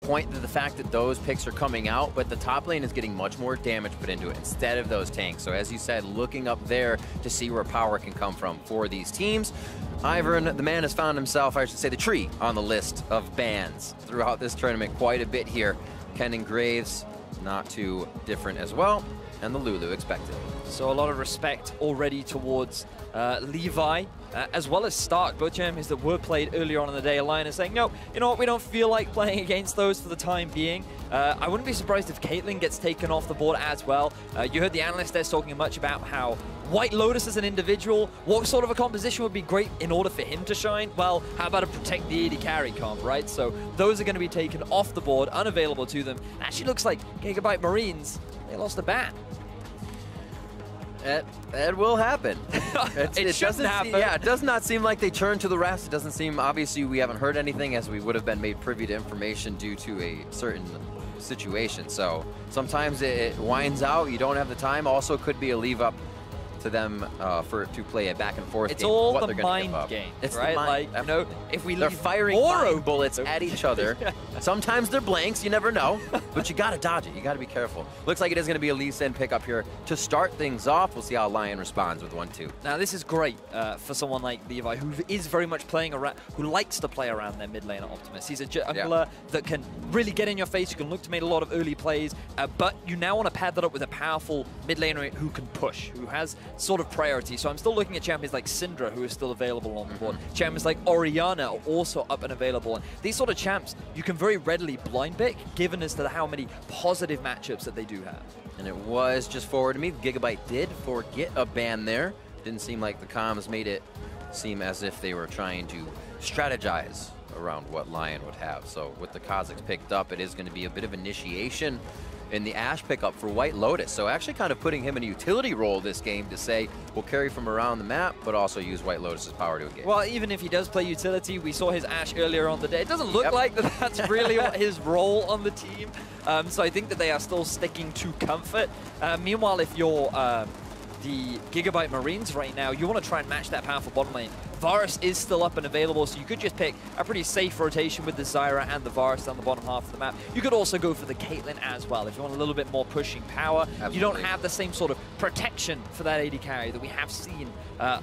point to the fact that those picks are coming out, but the top lane is getting much more damage put into it instead of those tanks. So as you said, looking up there to see where power can come from for these teams. Ivern, the man, has found himself, I should say the tree, on the list of bans throughout this tournament quite a bit here. Ken and Graves, not too different as well, and the Lulu expected. So a lot of respect already towards Levi, as well as Stark, both champions that were played earlier on in the day. LYN is saying, no, you know what, we don't feel like playing against those for the time being. I wouldn't be surprised if Caitlyn gets taken off the board as well. You heard the analyst there talking much about how White Lotus as an individual, what sort of a composition would be great in order for him to shine? Well, how about a protect the AD carry comp, right? So those are going to be taken off the board, unavailable to them. Actually looks like GIGABYTE Marines, they lost a ban. It will happen. It shouldn't happen. Yeah, it does not seem like they turn to the rest. It doesn't seem, obviously we haven't heard anything, as we would have been made privy to information due to a certain situation. So sometimes it winds out, you don't have the time. Also could be a leave up to them to play a back and forth it's game. all what the mind game, it's right? The mind, like, you know, if we they're leave firing Oro bullets at each other. Sometimes they're blanks, you never know, but you gotta dodge it. You gotta be careful. Looks like it is gonna be a Lee Sin pickup here to start things off. We'll see how LYN responds with 1-2. Now this is great for someone like Levi, who is very much playing around, who likes to play around their mid laner Optimus. He's a jungler that can really get in your face. You can look to make a lot of early plays, but you now want to pad that up with a powerful mid laner who can push, who has sort of priority. So I'm still looking at champions like Syndra, who is still available on the board. Champions like Orianna are also up and available. And these sort of champs, you can very readily blind pick, given as to how many positive matchups that they do have. And it was just forward to me. GIGABYTE did forget a ban there. Didn't seem like the comms made it seem as if they were trying to strategize around what LYN would have. So with the Kazakhs picked up, it is going to be a bit of initiation in the Ashe pickup for White Lotus. So actually kind of putting him in a utility role this game to say, we'll carry from around the map, but also use White Lotus's power to engage. Well, even if he does play utility, we saw his Ashe earlier on the day. It doesn't look like that's really what his role on the team. So I think that they are still sticking to comfort. Meanwhile, if you're the GIGABYTE Marines right now, you want to try and match that powerful bottom lane. Varus is still up and available, so you could just pick a pretty safe rotation with the Zyra and the Varus on the bottom half of the map. You could also go for the Caitlyn as well if you want a little bit more pushing power. Absolutely. You don't have the same sort of protection for that AD carry that we have seen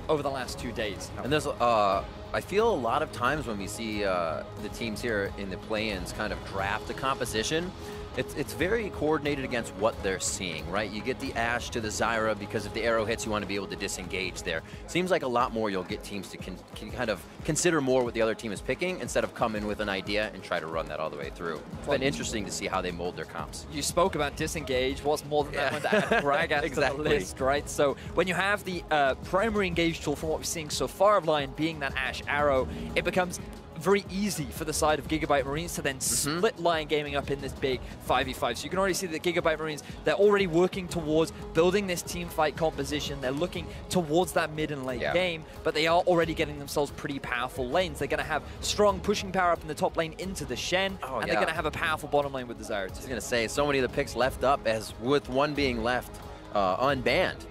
over the last 2 days. And there's, I feel a lot of times when we see the teams here in the play-ins kind of draft a composition, it's very coordinated against what they're seeing, right? You get the Ashe to the Zyra because if the arrow hits, you want to be able to disengage there. Seems like a lot more you'll get teams to can kind of consider more what the other team is picking instead of come in with an idea and try to run that all the way through. It's been interesting to see how they mold their comps. You spoke about disengage. What's more than that when to add Brag to the list, right? So when you have the primary engage tool from what we're seeing so far of LYN being that Ashe arrow, it becomes very easy for the side of GIGABYTE Marines to then split LYN Gaming up in this big 5v5. So you can already see that GIGABYTE Marines, they're already working towards building this team fight composition. They're looking towards that mid and late game, but they are already getting themselves pretty powerful lanes. They're going to have strong pushing power up in the top lane into the Shen, and they're going to have a powerful bottom lane with the Zyra. I was going to say, so many of the picks left up, as with one being left unbanned.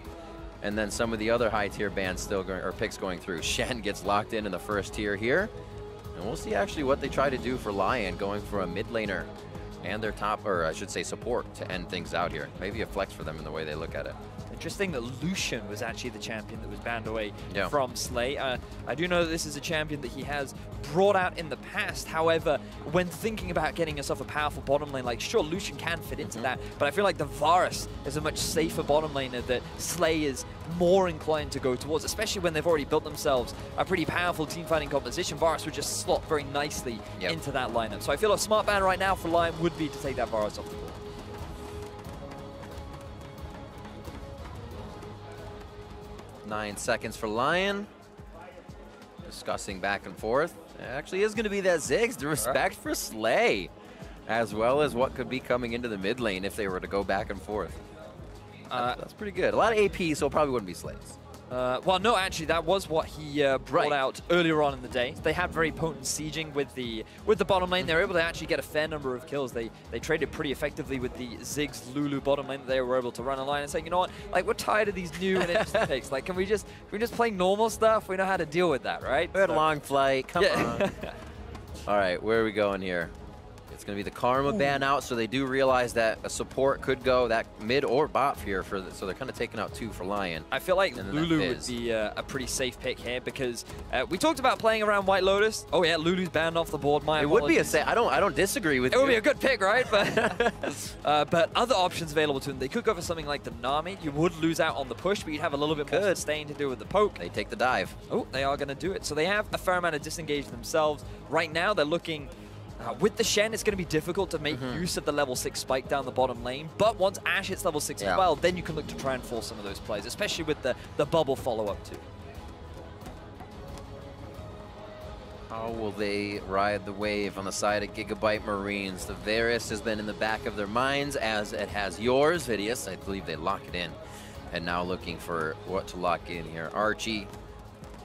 And then some of the other high tier bans still going, or picks going through. Shen gets locked in the first tier here. And we'll see actually what they try to do for LYN, going for a mid laner and their top, or I should say support, to end things out here. Maybe a flex for them in the way they look at it. Interesting that Lucian was actually the champion that was banned away from Slay. I do know that this is a champion that he has brought out in the past. However, when thinking about getting yourself a powerful bottom lane, like sure, Lucian can fit into that, but I feel like the Varus is a much safer bottom laner that Slay is more inclined to go towards, especially when they've already built themselves a pretty powerful team fighting composition. Varus would just slot very nicely into that lineup. So I feel a smart ban right now for LYN would be to take that Varus off the board. 9 seconds for LYN. Discussing back and forth. It actually is going to be that Ziggs, the respect for Slay, as well as what could be coming into the mid lane if they were to go back and forth. That's pretty good. A lot of AP, so it probably wouldn't be Slays. Well, no, actually, that was what he brought out earlier on in the day. They had very potent sieging with the bottom lane. They were able to actually get a fair number of kills. They traded pretty effectively with the Ziggs Lulu bottom lane that they were able to run a line and say, you know what, like we're tired of these new and interesting picks. Like, can we just play normal stuff? We know how to deal with that, right? We had a long flight. Come on. All right, where are we going here? It's going to be the Karma ban out, so they do realize that a support could go that mid or bot here, so they're kind of taking out 2 for Lyon. I feel like Lulu would be a pretty safe pick here because we talked about playing around White Lotus. Oh yeah, Lulu's banned off the board. My apologies. Would be a safe. I don't disagree with you. It would be a good pick, right? But other options available to them. They could go for something like the Nami. You would lose out on the push, but you'd have a little bit more sustain to do with the poke. They take the dive. Oh, they are going to do it. So they have a fair amount of disengage themselves. Right now, they're looking... with the Shen, it's going to be difficult to make use of the level 6 spike down the bottom lane. But once Ashe hits level 6 as well, then you can look to try and force some of those plays, especially with the bubble follow-up too. How will they ride the wave on the side of Gigabyte Marines? The Varus has been in the back of their minds, as it has yours, Vidius. I believe they lock it in. And now looking for what to lock in here. Archie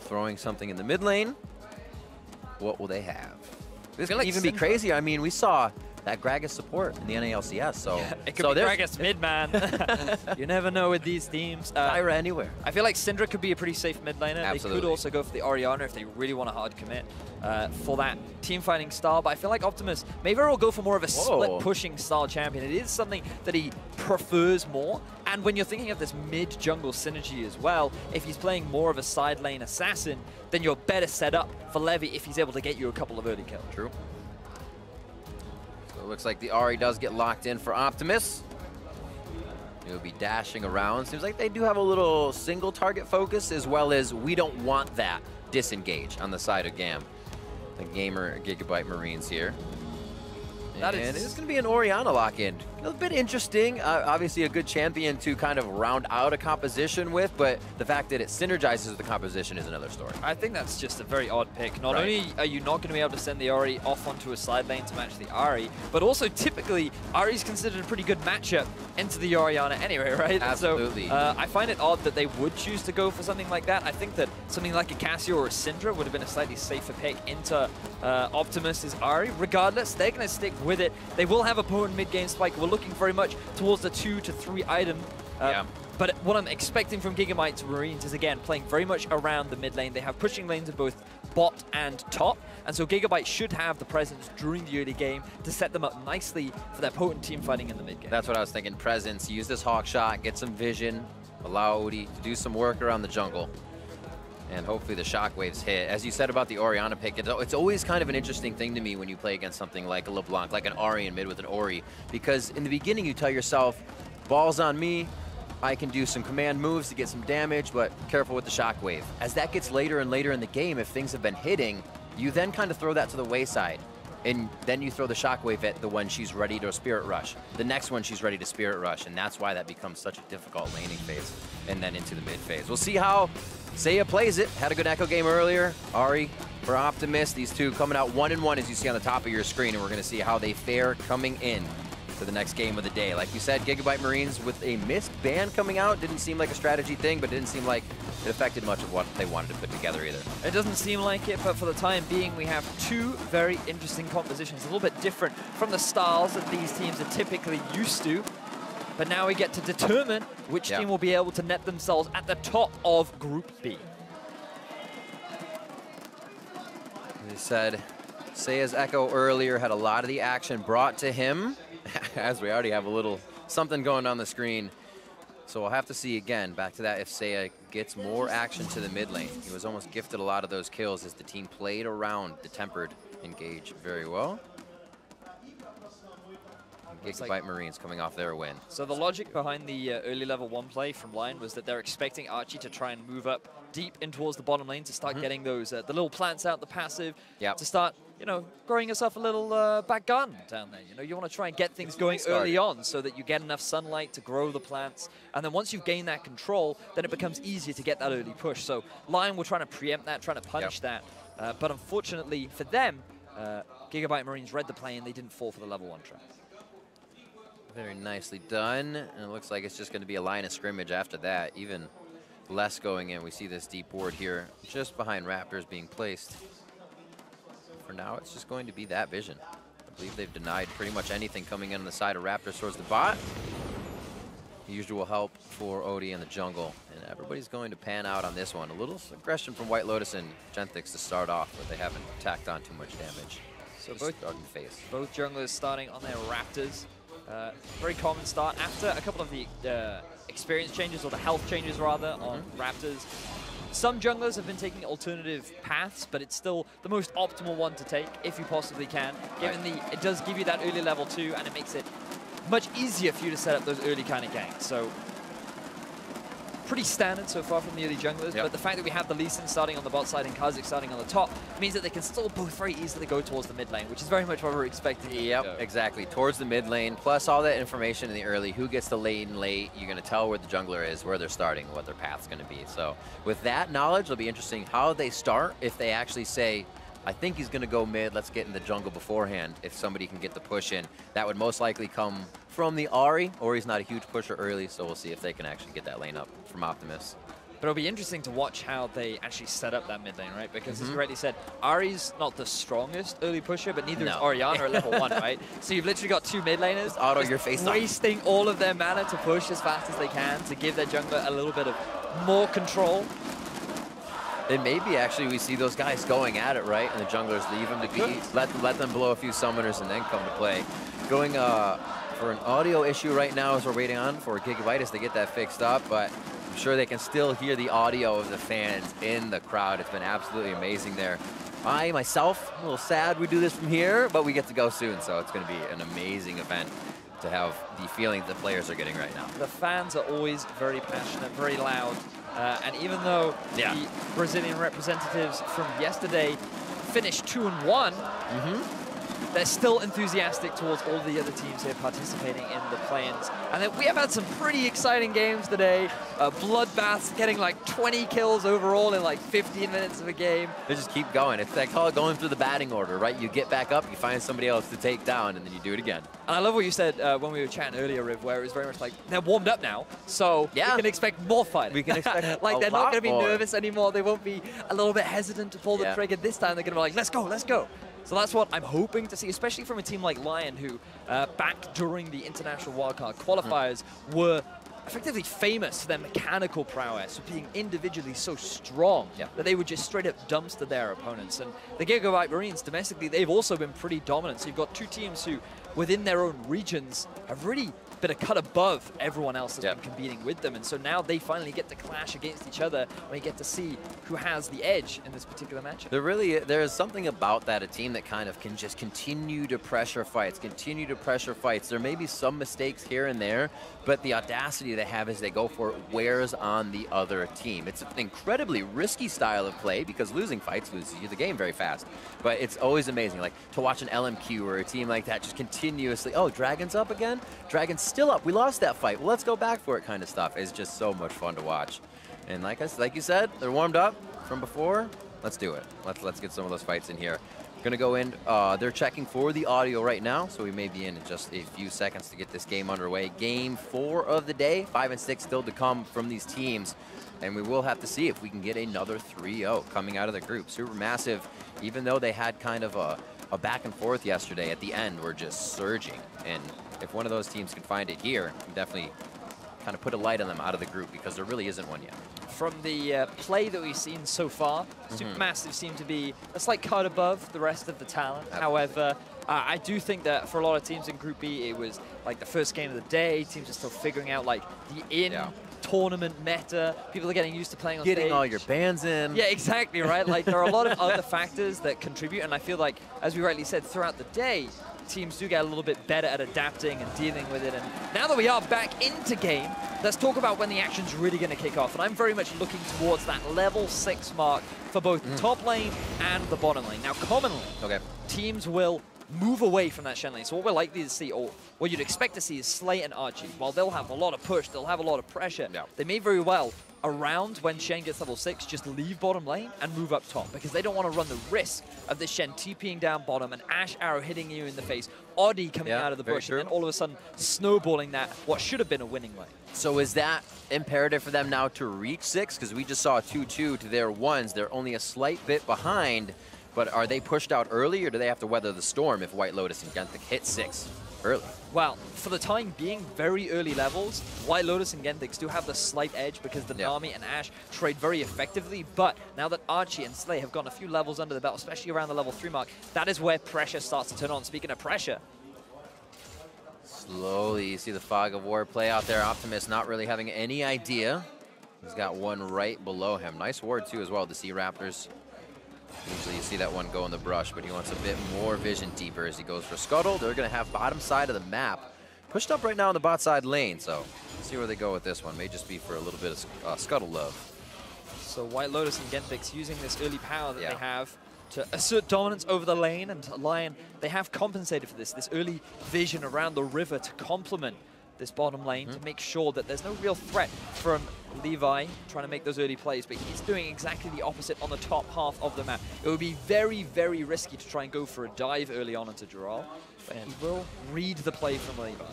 throwing something in the mid lane. What will they have? This could even be crazy. I mean, we saw that Gragas support in the NALCS, so... Yeah, it could be Gragas mid, man. You never know with these teams. Fyra anywhere. I feel like Syndra could be a pretty safe mid laner. Absolutely. They could also go for the Orianna if they really want to hard commit for that team fighting style. But I feel like Optimus may very well go for more of a split pushing style champion. It is something that he prefers more. And when you're thinking of this mid-jungle synergy as well, if he's playing more of a side lane assassin, then you're better set up for Levy if he's able to get you a couple of early kills. True. So it looks like the Ahri does get locked in for Optimus. He'll be dashing around. Seems like they do have a little single target focus, as well as we don't want that disengage on the side of GAM. The gamer Gigabyte Marines here. And it's going to be an Orianna lock-in. A bit interesting. Obviously a good champion to kind of round out a composition with, but the fact that it synergizes with the composition is another story. I think that's just a very odd pick. Not only are you not going to be able to send the Ahri off onto a side lane to match the Ahri, but also typically Ahri's considered a pretty good matchup into the Orianna anyway, right? Absolutely. So I find it odd that they would choose to go for something like that. I think that something like a Cassio or a Syndra would have been a slightly safer pick into Optimus's Ahri. Regardless, they're going to stick with it. They will have a potent mid-game spike. We're looking very much towards the 2 to 3 item. But what I'm expecting from Gigabyte's Marines is, again, playing very much around the mid lane. They have pushing lanes of both bot and top. And so Gigabyte should have the presence during the early game to set them up nicely for their potent team fighting in the mid game. That's what I was thinking. Presence. Use this hawk shot, get some vision, allow Odie to do some work around the jungle. And hopefully the shockwaves hit. As you said about the Orianna pick, it's always kind of an interesting thing to me when you play against something like a LeBlanc, like an Ahri in mid with an Ori. Because in the beginning you tell yourself, ball's on me, I can do some command moves to get some damage, but careful with the shockwave. As that gets later and later in the game, if things have been hitting, you then kind of throw that to the wayside. And then you throw the shockwave at the one she's ready to Spirit Rush. The next one she's ready to Spirit Rush, and that's why that becomes such a difficult laning phase, and then into the mid phase. We'll see how Seiya plays it. Had a good echo game earlier. Ahri for Optimus. These two coming out 1-1 as you see on the top of your screen, and we're going to see how they fare coming in to the next game of the day. Like you said, Gigabyte Marines with a missed ban coming out. Didn't seem like a strategy thing, but didn't seem like it affected much of what they wanted to put together either. It doesn't seem like it, but for the time being, we have 2 very interesting compositions. A little bit different from the styles that these teams are typically used to. But now we get to determine which team will be able to net themselves at the top of Group B. They said Seiya's echo earlier had a lot of the action brought to him, as we already have a little something going on the screen. So we'll have to see again, back to that, if Seiya gets more action to the mid lane. He was almost gifted a lot of those kills as the team played around the tempered engage very well. Gigabyte Marines coming off their win. So the logic behind the early level 1 play from Lyon was that they're expecting Archie to try and move up deep in towards the bottom lane to start getting those the little plants out, the passive, to start, you know, growing yourself a little back garden down there. You know, you want to try and get things going early on so that you get enough sunlight to grow the plants. And then once you've gained that control, then it becomes easier to get that early push. So Lyon were trying to preempt that, trying to punish that. But unfortunately for them, Gigabyte Marines read the play and they didn't fall for the level 1 trap. Very nicely done, and it looks like it's just going to be a line of scrimmage after that, even less going in. We see this deep ward here just behind Raptors being placed. For now, it's just going to be that vision. I believe they've denied pretty much anything coming in on the side of Raptors towards the bot. Usual help for Odie in the jungle, and everybody's going to pan out on this one. A little aggression from White Lotus and Genthix to start off, but they haven't tacked on too much damage. So both junglers starting on their Raptors. Very common start after a couple of the experience changes, or the health changes rather, on Raptors. Some junglers have been taking alternative paths, but it's still the most optimal one to take if you possibly can, given it does give you that early level 2, and it makes it much easier for you to set up those early kind of ganks. So pretty standard so far from the early junglers, but the fact that we have the LYN starting on the bot side and Kazik starting on the top means that they can still both very easily go towards the mid lane, which is very much what we're expecting. Yep, exactly. Towards the mid lane, plus all that information in the early, who gets the lane late, you're going to tell where the jungler is, where they're starting, what their path's going to be. So with that knowledge, it'll be interesting how they start. If they actually say, I think he's going to go mid, let's get in the jungle beforehand. If somebody can get the push in, that would most likely come from the Ahri, or he's not a huge pusher early, so we'll see if they can actually get that lane up from Optimus. But it'll be interesting to watch how they actually set up that mid lane, right? Because as you rightly said, Ahri's not the strongest early pusher, but neither is Orianna at level 1, right? So you've literally got two mid laners just auto your face wasting all of their mana to push as fast as they can to give their jungler a little bit of more control. Then maybe actually we see those guys going at it, right? And the junglers leave them to be, let them blow a few summoners and then come to play. Going for an audio issue right now as we're waiting on for GIGABYTE to get that fixed up, but I'm sure they can still hear the audio of the fans in the crowd. It's been absolutely amazing there. I, myself, a little sad we do this from here, but we get to go soon, so it's going to be an amazing event to have the feeling the players are getting right now. The fans are always very passionate, very loud. And even though the Brazilian representatives from yesterday finished 2-1, they're still enthusiastic towards all the other teams here participating in the play-ins. And then we have had some pretty exciting games today. Bloodbaths getting like 20 kills overall in like 15 minutes of a game. They just keep going. It's like going through the batting order, right? You get back up, you find somebody else to take down, and then you do it again. And I love what you said when we were chatting earlier, Riv, where it was very much like, they're warmed up now, so we can expect more fighting. We can expect like they're not going to be more. nervous anymore. They won't be a little bit hesitant to pull the trigger this time. They're going to be like, let's go, let's go. So that's what I'm hoping to see, especially from a team like Lyon, who back during the international wildcard qualifiers were effectively famous for their mechanical prowess, for being individually so strong that they would just straight up dumpster their opponents. And the GIGABYTE Marines domestically, they've also been pretty dominant. So you've got two teams who, within their own regions, have really been a cut above everyone else that's been competing with them. And so now they finally get to clash against each other, and we get to see who has the edge in this particular matchup. There is something about that, a team that kind of can just continue to pressure fights. There may be some mistakes here and there, but the audacity they have as they go for it wears on the other team. It's an incredibly risky style of play because losing fights loses you the game very fast. But it's always amazing, like to watch an LMQ or a team like that just continuously, oh, Dragon's up again? Dragon's still up. We lost that fight. Well, let's go back for it kind of stuff. It's just so much fun to watch. And like you said, they're warmed up from before. Let's do it. Let's get some of those fights in here. Gonna go in. They're checking for the audio right now, so we may be in just a few seconds to get this game underway. Game 4 of the day. 5 and 6 still to come from these teams. And we will have to see if we can get another 3-0 coming out of the group. Supermassive, even though they had kind of a back and forth yesterday, at the end we're just surging. And if one of those teams can find it here, we definitely kind of put a light on them out of the group, because there really isn't one yet. From the play that we've seen so far, Supermassive seem to be a slight cut above the rest of the talent. However, I do think that for a lot of teams in Group B, it was like the first game of the day. Teams are still figuring out like the tournament meta. People are getting used to playing on Getting stage. all your bands in. Yeah, exactly, right? Like there are a lot of other factors that contribute, and I feel like, as we rightly said, throughout the day, teams do get a little bit better at adapting and dealing with it. And now that we are back into game, let's talk about when the action's really going to kick off. And I'm very much looking towards that level 6 mark for both the top lane and the bottom lane. Now, commonly, teams will move away from that Shen lane. So what we're likely to see, or what you'd expect to see, is Slay and Archie. While they'll have a lot of push, they'll have a lot of pressure, they may very well, around when Shen gets level 6, just leave bottom lane and move up top, because they don't want to run the risk of the Shen TPing down bottom, an Ashe arrow hitting you in the face, Oddie coming out of the bush, and then all of a sudden snowballing that, what should have been a winning lane. So is that imperative for them now to reach 6? Because we just saw 2-2 to their 1s. They're only a slight bit behind, but are they pushed out early, or do they have to weather the storm if White Lotus and Ganthic hit 6 early. Well, for the time being, very early levels, White Lotus and Genthix do have the slight edge because the Nami and Ashe trade very effectively, but now that Archie and Slay have gotten a few levels under the belt, especially around the level 3 mark, that is where pressure starts to turn on. Speaking of pressure. Slowly, you see the fog of war play out there. Optimus not really having any idea. He's got one right below him. Nice ward, too, as well, the Sea Raptors. Usually you see that one go in the brush, but he wants a bit more vision deeper as he goes for Scuttle. They're going to have bottom side of the map pushed up right now in the bot side lane, so see where they go with this one. May just be for a little bit of Scuttle love. So White Lotus and Genthix using this early power that they have to assert dominance over the lane, and Lyon, they have compensated for this early vision around the river to complement this bottom lane to make sure that there's no real threat from Levi trying to make those early plays, but he's doing exactly the opposite on the top half of the map. It would be very, very risky to try and go for a dive early on into Dural, but he will read the play from Levi.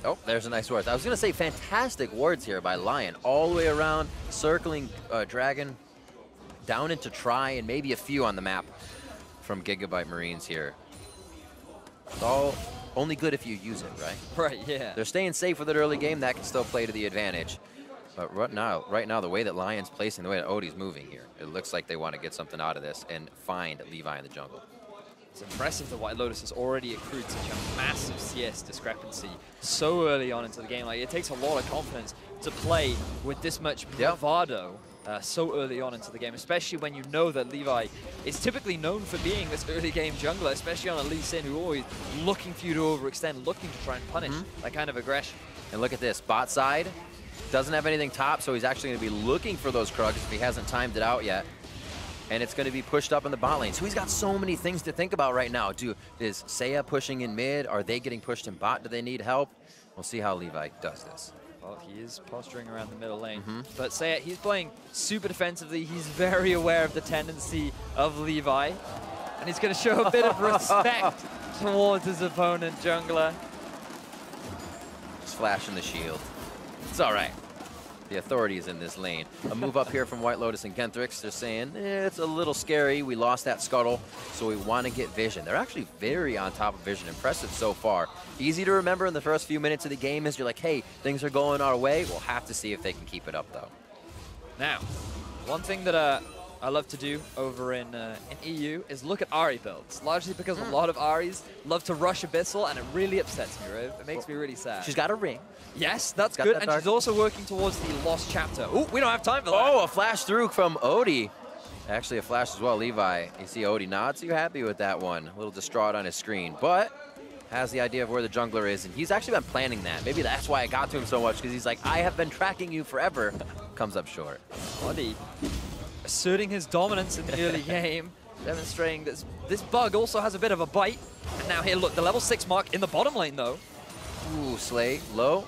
Oh, there's a nice ward. I was going to say fantastic wards here by Lyon, all the way around, circling Dragon, down into Try, and maybe a few on the map from GIGABYTE Marines here. It's all only good if you use it, right? Right, yeah. They're staying safe with it early game. That can still play to the advantage. But right now, the way that Lyon's placing, the way that Odie's moving here, it looks like they want to get something out of this and find Levi in the jungle. It's impressive that White Lotus has already accrued such a massive CS discrepancy so early on into the game. Like, it takes a lot of confidence to play with this much bravado so early on into the game, especially when you know that Levi is typically known for being this early game jungler, especially on a LYN who always looking for you to overextend, looking to try and punish that kind of aggression. And look at this, bot side doesn't have anything top, so he's actually going to be looking for those Krugs if he hasn't timed it out yet. And it's going to be pushed up in the bot lane. So he's got so many things to think about right now. Is Seiya pushing in mid? Are they getting pushed in bot? Do they need help? We'll see how Levi does this. Well, he is posturing around the middle lane. But Seiya, he's playing super defensively. He's very aware of the tendency of Levi. And he's going to show a bit of respect towards his opponent, jungler. Just flashing the shield. It's all right. The authority is in this lane. A move up here from White Lotus and Genthix. They're saying, it's a little scary. We lost that Scuttle, so we want to get vision. They're actually very on top of vision. Impressive so far. Easy to remember in the first few minutes of the game is you're like, hey, things are going our way. We'll have to see if they can keep it up, though. Now, one thing that I love to do over in EU is look at Ahri builds, largely because a lot of Ahris love to rush Abyssal, and it really upsets me, Riv. It makes me really sad. She's got a ring. Yes, that's good, and she's also working towards the Lost Chapter. Oh, we don't have time for that. Oh, a flash through from Odie. Actually, a flash as well, Levi. You see Odie not too happy with that one. A little distraught on his screen, but has the idea of where the jungler is, and he's actually been planning that. Maybe that's why I got to him so much, because he's like, I have been tracking you forever. Comes up short. Odie asserting his dominance in the early game, demonstrating that this bug also has a bit of a bite. And now here, look, the level 6 mark in the bottom lane, though. Ooh, Slay, low.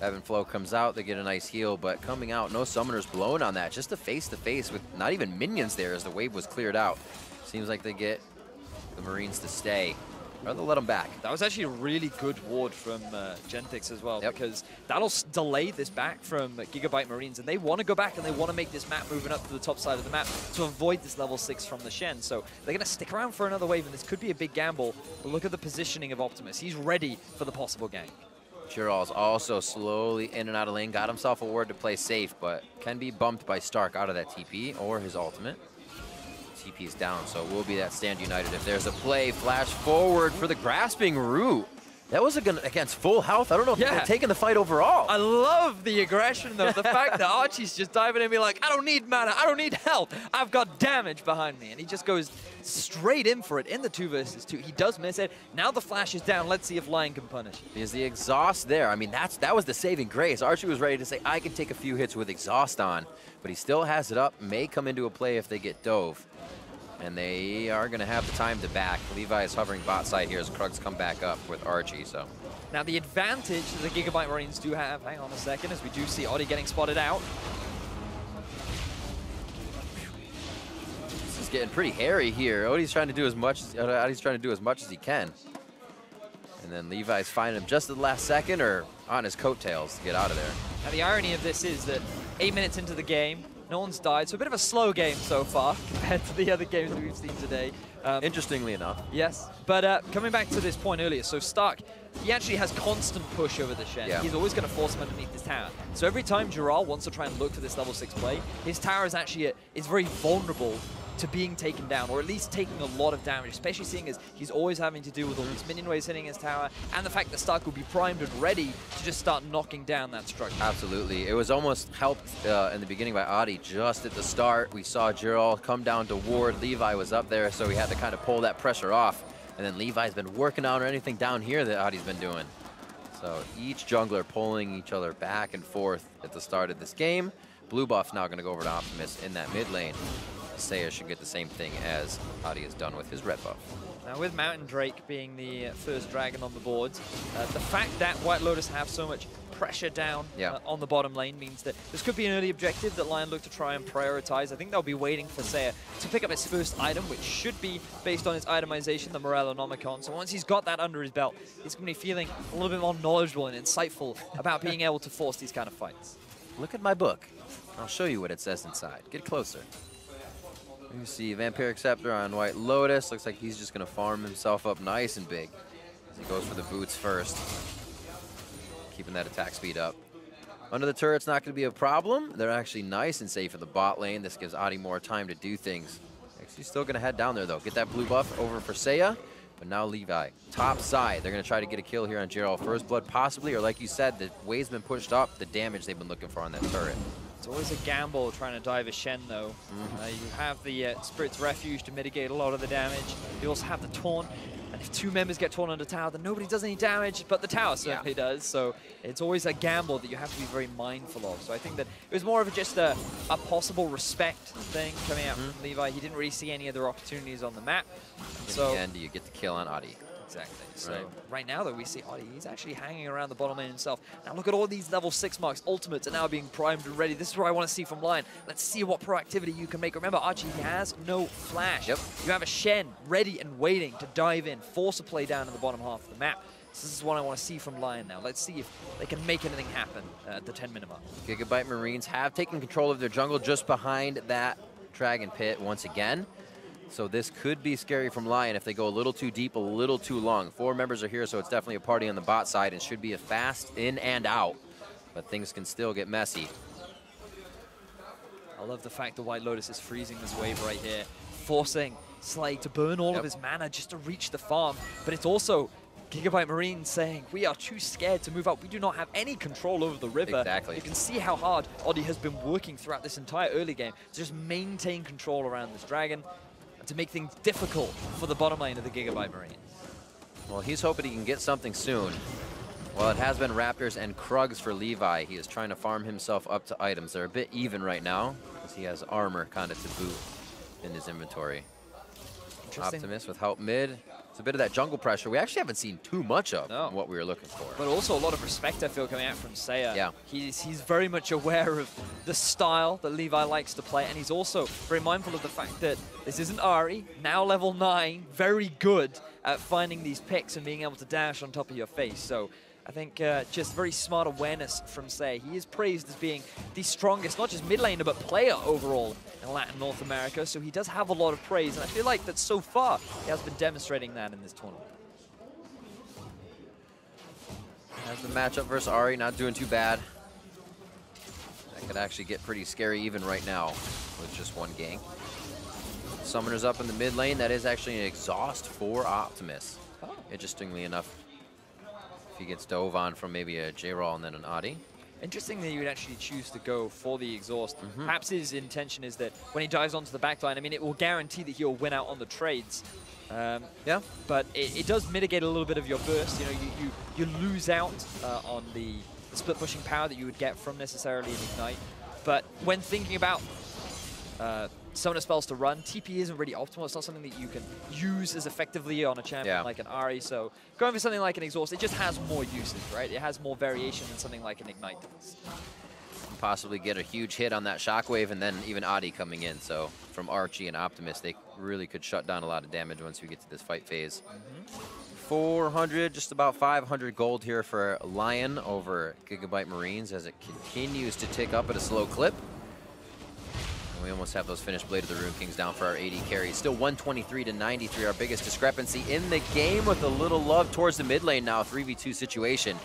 Ebb and Flow comes out, they get a nice heal, but coming out, no summoners blown on that. Just a face-to-face with not even minions there as the wave was cleared out. Seems like they get the Marines to stay. Or they'll let them back. That was actually a really good ward from Genthix as well, because that'll delay this back from GIGABYTE Marines, and they want to go back and they want to make this map moving up to the top side of the map to avoid this level 6 from the Shen. So they're going to stick around for another wave, and this could be a big gamble, but look at the positioning of Optimus. He's ready for the possible gank. Chiral's also slowly in and out of lane, got himself a ward to play safe, but can be bumped by Stark out of that TP or his ultimate. TP is down, so it will be that stand united. If there's a play, flash forward for the grasping root. That was against full health. I don't know if they're taking the fight overall. I love the aggression, though. The fact that Archie's just diving in and be like, I don't need mana, I don't need health. I've got damage behind me. And he just goes straight in for it in the 2 versus 2. He does miss it. Now the flash is down. Let's see if Lyon can punish. Is the exhaust there? I mean, that was the saving grace. Archie was ready to say, I can take a few hits with exhaust on, but he still has it up. May come into a play if they get dove. And they are going to have the time to back. Levi is hovering bot side here as Krugs come back up with Archie. So now the advantage that the GIGABYTE Marines do have, hang on a second, as we do see Odie getting spotted out. This is getting pretty hairy here. Odie's trying to do as much as he can. And then Levi's finding him just at the last second or on his coattails to get out of there. Now the irony of this is that 8 minutes into the game, no one's died, so a bit of a slow game so far compared to the other games that we've seen today. Interestingly enough. Yes, but coming back to this point earlier, so Stark he actually has constant push over the Shen. Yeah. He's always going to force him underneath this tower. So every time Giral wants to try and look for this level 6 play, his tower is actually is very vulnerable to being taken down, or at least taking a lot of damage, especially seeing as he's always having to deal with all these minion waves hitting his tower, and the fact that Stark will be primed and ready to just start knocking down that structure. Absolutely. It was almost helped in the beginning by Adi just at the start. We saw Giral come down to ward. Levi was up there, so he had to kind of pull that pressure off. And then Levi's been working on anything down here that Adi's been doing. So each jungler pulling each other back and forth at the start of this game. Blue buff's now going to go over to Optimus in that mid lane. Seiya should get the same thing as Adi has done with his red buff. Now with Mountain Drake being the first dragon on the boards, the fact that White Lotus have so much pressure down on the bottom lane means that this could be an early objective that Lyon look to try and prioritize. I think they'll be waiting for Seiya to pick up his first item, which should be based on his itemization, the Morellonomicon. So once he's got that under his belt, he's going to be feeling a little bit more knowledgeable and insightful about being able to force these kind of fights. Look at my book. I'll show you what it says inside. Get closer. You see Vampiric Scepter on White Lotus. Looks like he's just going to farm himself up nice and big as he goes for the boots first. Keeping that attack speed up. Under the turret's not going to be a problem. They're actually nice and safe in the bot lane. This gives Adi more time to do things. Actually still going to head down there, though. Get that blue buff over for Seiya. But now Levi, top side. They're going to try to get a kill here on Giral. First blood possibly, or like you said, the wave's been pushed up. The damage they've been looking for on that turret. It's always a gamble trying to dive a Shen, though. You have the Spirit's Refuge to mitigate a lot of the damage. You also have the Taunt. And if two members get torn under tower, then nobody does any damage, but the tower certainly does. So it's always a gamble that you have to be very mindful of. So I think that it was more of just a possible respect thing coming out from Levi. He didn't really see any other opportunities on the map. In the end, you get the kill on Adi. Exactly. So right now, though, we see Adi, he's actually hanging around the bottom lane himself. Now look at all these level 6 marks. Ultimates are now being primed and ready. This is what I want to see from Lyon. Let's see what proactivity you can make. Remember, Archie, he has no flash. Yep. You have a Shen ready and waiting to dive in, force a play down in the bottom half of the map. So this is what I want to see from Lyon now. Let's see if they can make anything happen at the 10-minute mark. Gigabyte Marines have taken control of their jungle just behind that Dragon Pit once again. So this could be scary from Lyon if they go a little too deep, a little too long. 4 members are here, so it's definitely a party on the bot side and should be a fast in and out. But things can still get messy. I love the fact that White Lotus is freezing this wave right here, forcing Slay to burn all of his mana just to reach the farm. But it's also Gigabyte Marine saying, we are too scared to move up. We do not have any control over the river. Exactly. You can see how hard Adi has been working throughout this entire early game to just maintain control around this dragon, to make things difficult for the bottom lane of the Gigabyte Marine. Well, he's hoping he can get something soon. Well, it has been Raptors and Krugs for Levi. He is trying to farm himself up to items. They're a bit even right now because he has armor kind of to boot in his inventory. Optimus with help mid. It's a bit of that jungle pressure we actually haven't seen too much of what we were looking for. But also a lot of respect, I feel, coming out from Seiya. Yeah. He's very much aware of the style that Levi likes to play, and he's also very mindful of the fact that this isn't Ahri, now level 9, very good at finding these picks and being able to dash on top of your face. So I think just very smart awareness from Seiya. He is praised as being the strongest, not just mid laner, but player overall in Latin North America. So he does have a lot of praise, and I feel like that so far he has been demonstrating that in this tournament. Has the matchup versus Ahri, not doing too bad. That could actually get pretty scary even right now with just one gang. Summoner's up in the mid lane. That is actually an exhaust for Optimus. Oh. Interestingly enough, he gets dove on from maybe a J-Roll and then an Adi. Interesting that you would actually choose to go for the exhaust. Perhaps his intention is that when he dives onto the backline, I mean, it will guarantee that he'll win out on the trades. Yeah. But it does mitigate a little bit of your burst. You know, you lose out on the split pushing power that you would get from necessarily an Ignite. But when thinking about summoner spells to run, TP isn't really optimal. It's not something that you can use as effectively on a champion like an Ahri. So going for something like an exhaust, it just has more usage, right? It has more variation than something like an Ignite does. Possibly get a huge hit on that shockwave and then even Adi coming in. So from Archie and Optimus, they really could shut down a lot of damage once we get to this fight phase. 400, just about 500 gold here for Lyon over Gigabyte Marines as it continues to tick up at a slow clip. And we almost have those finished Blade of the Rune Kings down for our AD carries. Still 123 to 93, our biggest discrepancy in the game, with a little love towards the mid lane now, 3v2 situation.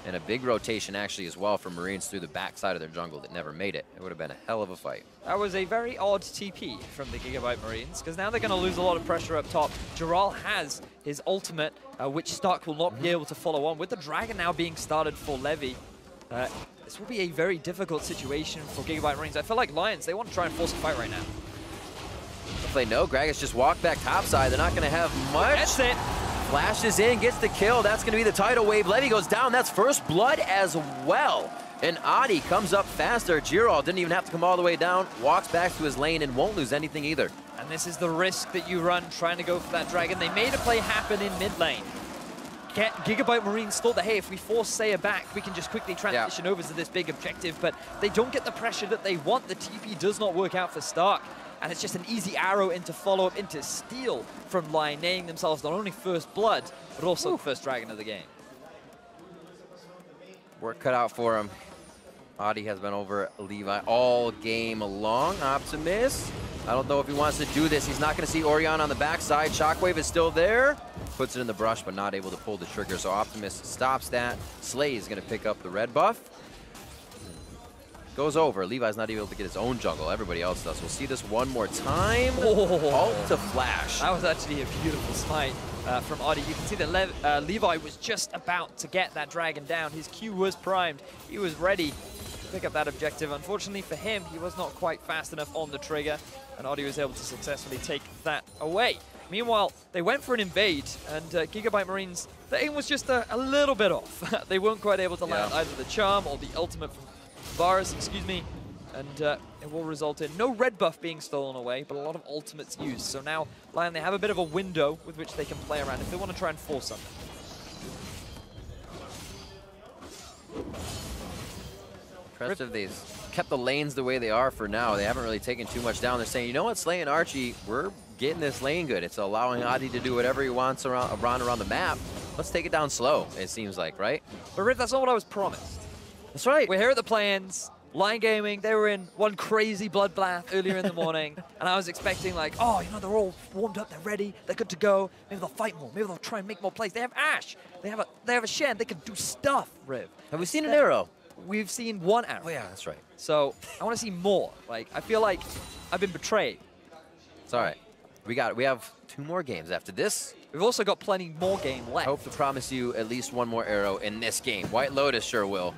And a big rotation actually as well for Marines through the backside of their jungle that never made it. It would have been a hell of a fight. That was a very odd TP from the Gigabyte Marines, because now they're going to lose a lot of pressure up top. Giral has his ultimate, which Stark will not be able to follow on. With the Dragon now being started for Levy, this will be a very difficult situation for Gigabyte Marines. I feel like Lions, they want to try and force a fight right now. If they know, Gragas just walked back topside. They're not going to have much. That's it. Flashes in, gets the kill. That's going to be the tidal wave. Levy goes down. That's first blood as well. And Adi comes up faster. Giral didn't even have to come all the way down. Walks back to his lane and won't lose anything either. And this is the risk that you run trying to go for that Dragon. They made a play happen in mid lane. Gigabyte Marines thought that, hey, if we force Saya back, we can just quickly transition over to this big objective, but they don't get the pressure that they want. The TP does not work out for Stark. And it's just an easy arrow into follow-up, into steal from Lyon, nailing themselves not only first blood, but also the first Dragon of the game. Work cut out for him. Adi has been over Levi all game long. Optimus, I don't know if he wants to do this. He's not going to see Orion on the backside. Shockwave is still there. Puts it in the brush, but not able to pull the trigger. So Optimus stops that. Slay is going to pick up the red buff. Goes over. Levi's not able to get his own jungle. Everybody else does. We'll see this one more time. Ult to flash. That was actually a beautiful smite from Adi. You can see that Levi was just about to get that Dragon down. His Q was primed. He was ready to pick up that objective. Unfortunately for him, he was not quite fast enough on the trigger, and Adi was able to successfully take that away. Meanwhile, they went for an invade, and Gigabyte Marines, the aim was just a little bit off. They weren't quite able to land either the charm or the ultimate from Varus, excuse me, and it will result in no red buff being stolen away, but a lot of ultimates used. So now, Lyon, they have a bit of a window with which they can play around if they want to try and force something. Impressive, they've kept the lanes the way they are for now. They haven't really taken too much down. They're saying, you know what, Slay and Archie, we're getting this lane good. It's allowing Adi to do whatever he wants around the map. Let's take it down slow, it seems like, right? But Riv, that's not what I was promised. That's right. We're here at the play-ins. Lyon Gaming, they were in one crazy bloodbath earlier in the morning, and I was expecting like, oh, you know, they're all warmed up, they're ready, they're good to go. Maybe they'll fight more. Maybe they'll try and make more plays. They have Ashe. They have a Shen. They can do stuff, Riv. Have we seen an arrow? We've seen one arrow. Oh yeah, that's right. So I want to see more. Like, I feel like I've been betrayed. It's all right. We have 2 more games after this. We've also got plenty more game left. I hope to promise you at least 1 more arrow in this game. White Lotus sure will.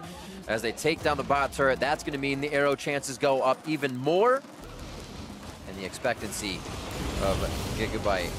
As they take down the bot turret, that's going to mean the arrow chances go up even more. And the expectancy of Gigabyte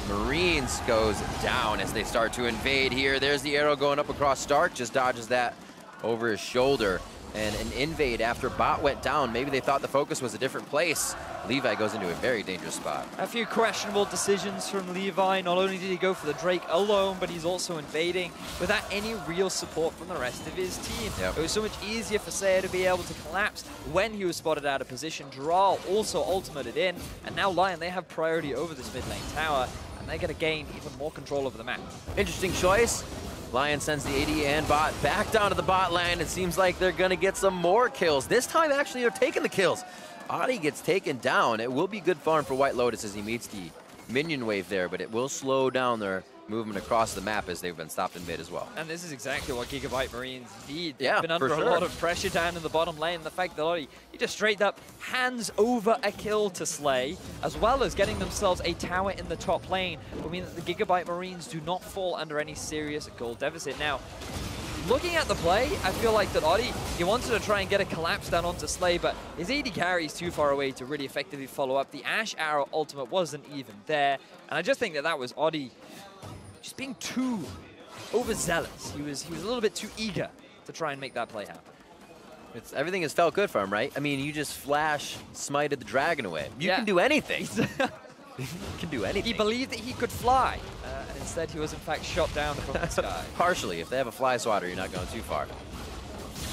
Marines goes down as they start to invade here. There's the arrow going up across Stark, just dodges that over his shoulder. And an invade after bot went down. Maybe they thought the focus was a different place. Levi goes into a very dangerous spot. A few questionable decisions from Levi. Not only did he go for the Drake alone, but he's also invading without any real support from the rest of his team. Yep. It was so much easier for Saya to be able to collapse when he was spotted out of position. Giral also ultimated in, and now Lyon, they have priority over this mid lane tower, and they're going to gain even more control over the map. Interesting choice. Lyon sends the AD and bot back down to the bot lane. It seems like they're going to get some more kills. This time, actually, they're taking the kills. Adi gets taken down. It will be good farm for White Lotus as he meets the minion wave there, but it will slow down their movement across the map as they've been stopped in mid as well. And this is exactly what Gigabyte Marines need. Yeah, They've been under for a sure. lot of pressure down in the bottom lane. The fact that Adi, he just straight up hands over a kill to Slay, as well as getting themselves a tower in the top lane, will mean that the Gigabyte Marines do not fall under any serious gold deficit. Now, looking at the play, I feel like that Adi, he wanted to try and get a collapse down onto Slay, but his AD carry is too far away to really effectively follow up. The Ashe arrow ultimate wasn't even there, and I just think that that was Adi just being too overzealous. He was a little bit too eager to try and make that play happen. Everything has felt good for him, right? I mean, you just flash smited the dragon away. You can do anything. You can do anything. He believed that he could fly, and instead he was in fact shot down from the sky. Partially. If they have a fly swatter, you're not going too far.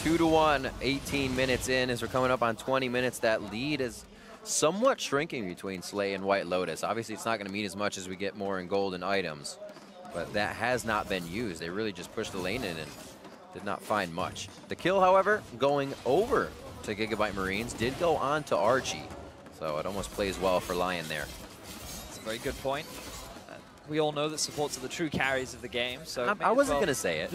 2-1, 18 minutes in. As we're coming up on 20 minutes, that lead is somewhat shrinking between Slay and White Lotus. Obviously, it's not going to mean as much as we get more in golden items, but that has not been used. They really just pushed the lane in and did not find much. The kill, however, going over to Gigabyte Marines did go on to Archie. So it almost plays well for Lyon there. That's a very good point. We all know that supports are the true carries of the game, so I wasn't going to say it.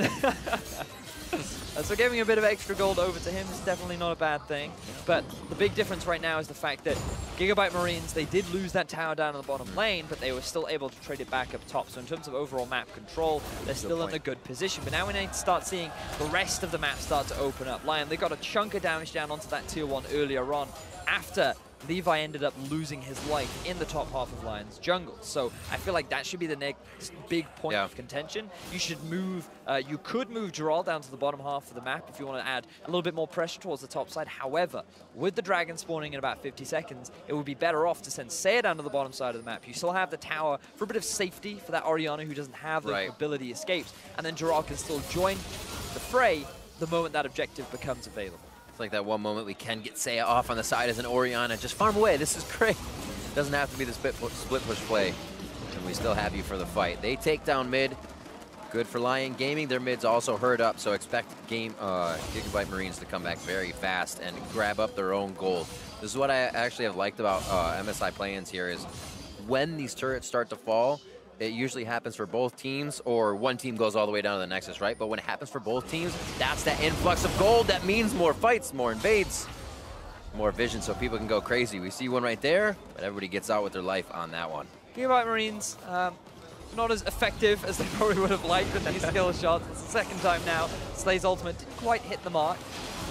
So giving a bit of extra gold over to him is definitely not a bad thing. But the big difference right now is the fact that GIGABYTE Marines, they did lose that tower down in the bottom lane, but they were still able to trade it back up top. So in terms of overall map control, they're still in a good position. But now we need to start seeing the rest of the map start to open up. Lyon, they got a chunk of damage down onto that tier 1 earlier on after Levi ended up losing his life in the top half of Lyon's jungle. So I feel like that should be the next big point of contention. You should move, you could move Gerald down to the bottom half of the map if you want to add a little bit more pressure towards the top side. However, with the dragon spawning in about 50 seconds, it would be better off to send Saya down to the bottom side of the map. You still have the tower for a bit of safety for that Orianna who doesn't have those mobility escapes. And then Gerald can still join the fray the moment that objective becomes available. Like that one moment we can get Saya off on the side as an Orianna. Just farm away. This is great. Doesn't have to be the split push play. And we still have you for the fight. They take down mid. Good for Lyon Gaming. Their mid's also hurt up, so expect GIGABYTE Marines to come back very fast and grab up their own gold. This is what I actually have liked about MSI play-ins here is when these turrets start to fall, it usually happens for both teams, or one team goes all the way down to the Nexus, right? But when it happens for both teams, that's that influx of gold. That means more fights, more invades, more vision, so people can go crazy. We see one right there, but everybody gets out with their life on that one. GIGABYTE Marines, not as effective as they probably would have liked with these skill shots. It's the second time now. Slay's ultimate didn't quite hit the mark.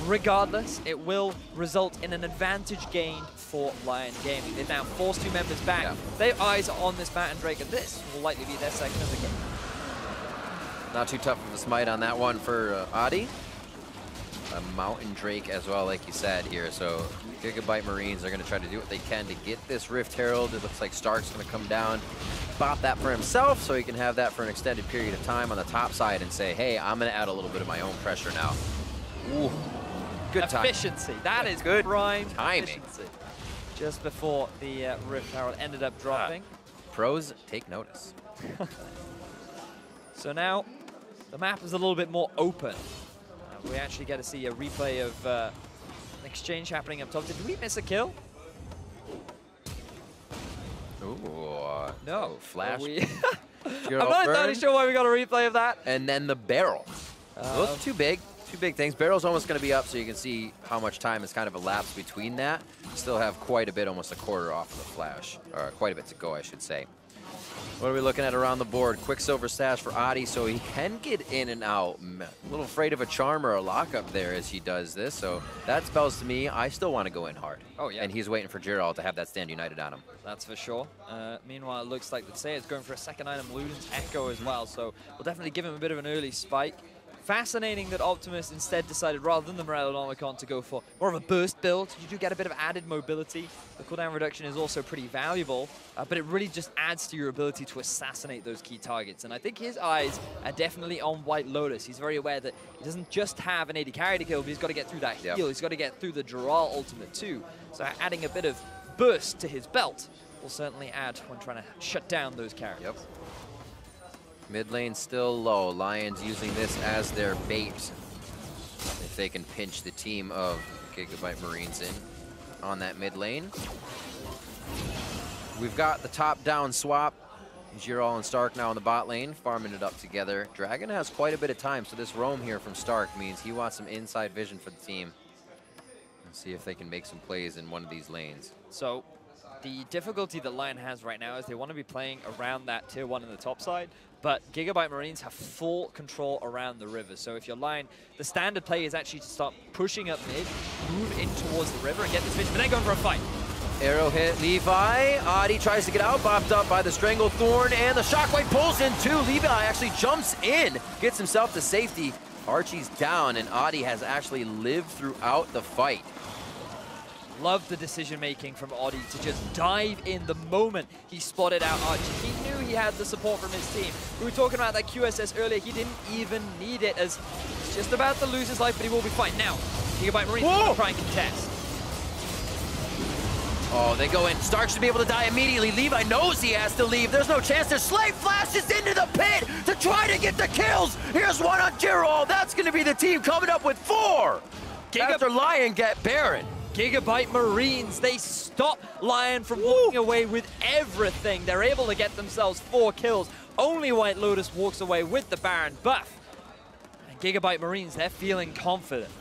Regardless, it will result in an advantage gained for Lyon Gaming. They've now forced 2 members back. Yeah. Their eyes are on this Bat and Drake, and this will likely be their second of the game. Not too tough of a smite on that one for Adi. A Mountain Drake as well, like you said here. So GIGABYTE Marines are going to try to do what they can to get this Rift Herald. It looks like Stark's going to come down, bop that for himself, so he can have that for an extended period of time on the top side and say, hey, I'm going to add a little bit of my own pressure now. Ooh. Good efficiency. That is good prime timing. Efficiency. Just before the Rift Herald ended up dropping. Pros take notice. So now the map is a little bit more open. We actually get to see a replay of an exchange happening up top. Did we miss a kill? Ooh. No. Flash. I'm not entirely sure why we got a replay of that. And then the barrel. Those are too big. 2 big things. Barrel's almost going to be up, so you can see how much time has kind of elapsed between that. Still have quite a bit, almost a quarter off of the flash. Or quite a bit to go, I should say. What are we looking at around the board? Quicksilver stash for Adi, so he can get in and out. A little afraid of a charm or a lockup there as he does this, so that spells to me I still want to go in hard. Oh, yeah. And he's waiting for Gerald to have that stand united on him. That's for sure. Meanwhile, it looks like the Saya's going for a second item, Luden's Echo as well, so we'll definitely give him a bit of an early spike. Fascinating that Optimus instead decided, rather than the Morellonomicon, to go for more of a burst build. You do get a bit of added mobility. The cooldown reduction is also pretty valuable, but it really just adds to your ability to assassinate those key targets. And I think his eyes are definitely on White Lotus. He's very aware that he doesn't just have an AD carry to kill, but he's got to get through that heal. He's got to get through the Gerald ultimate too. So adding a bit of burst to his belt will certainly add when trying to shut down those carries. Yep. Mid lane still low. Lions using this as their bait. If they can pinch the team of GIGABYTE Marines in on that mid lane. We've got the top-down swap. Girol and Stark now in the bot lane, farming it up together. Dragon has quite a bit of time, so this roam here from Stark means he wants some inside vision for the team. Let's see if they can make some plays in one of these lanes. So the difficulty that Lyon has right now is they want to be playing around that tier 1 in the top side, but GIGABYTE Marines have full control around the river. So if you're Lyon, the standard play is actually to start pushing up mid, move in towards the river and get this vision, but then going for a fight. Arrow hit Levi. Adi tries to get out, bopped up by the Stranglethorn, and the Shockwave pulls in too. Levi actually jumps in, gets himself to safety. Archie's down, and Adi has actually lived throughout the fight. Love the decision-making from Adi to just dive in the moment he spotted out Archie. He knew he had the support from his team. We were talking about that QSS earlier. He didn't even need it, as he's just about to lose his life, but he will be fine. Now, GIGABYTE Marines will try and contest. Oh, they go in. Stark should be able to die immediately. Levi knows he has to leave. There's no chance. There's Slay flashes into the pit to try to get the kills. Here's one on Girol. That's going to be the team coming up with 4. After Lyon get Baron. GIGABYTE Marines, they stop Lyon from walking away with everything. They're able to get themselves 4 kills. Only White Lotus walks away with the Baron buff. And GIGABYTE Marines, they're feeling confident.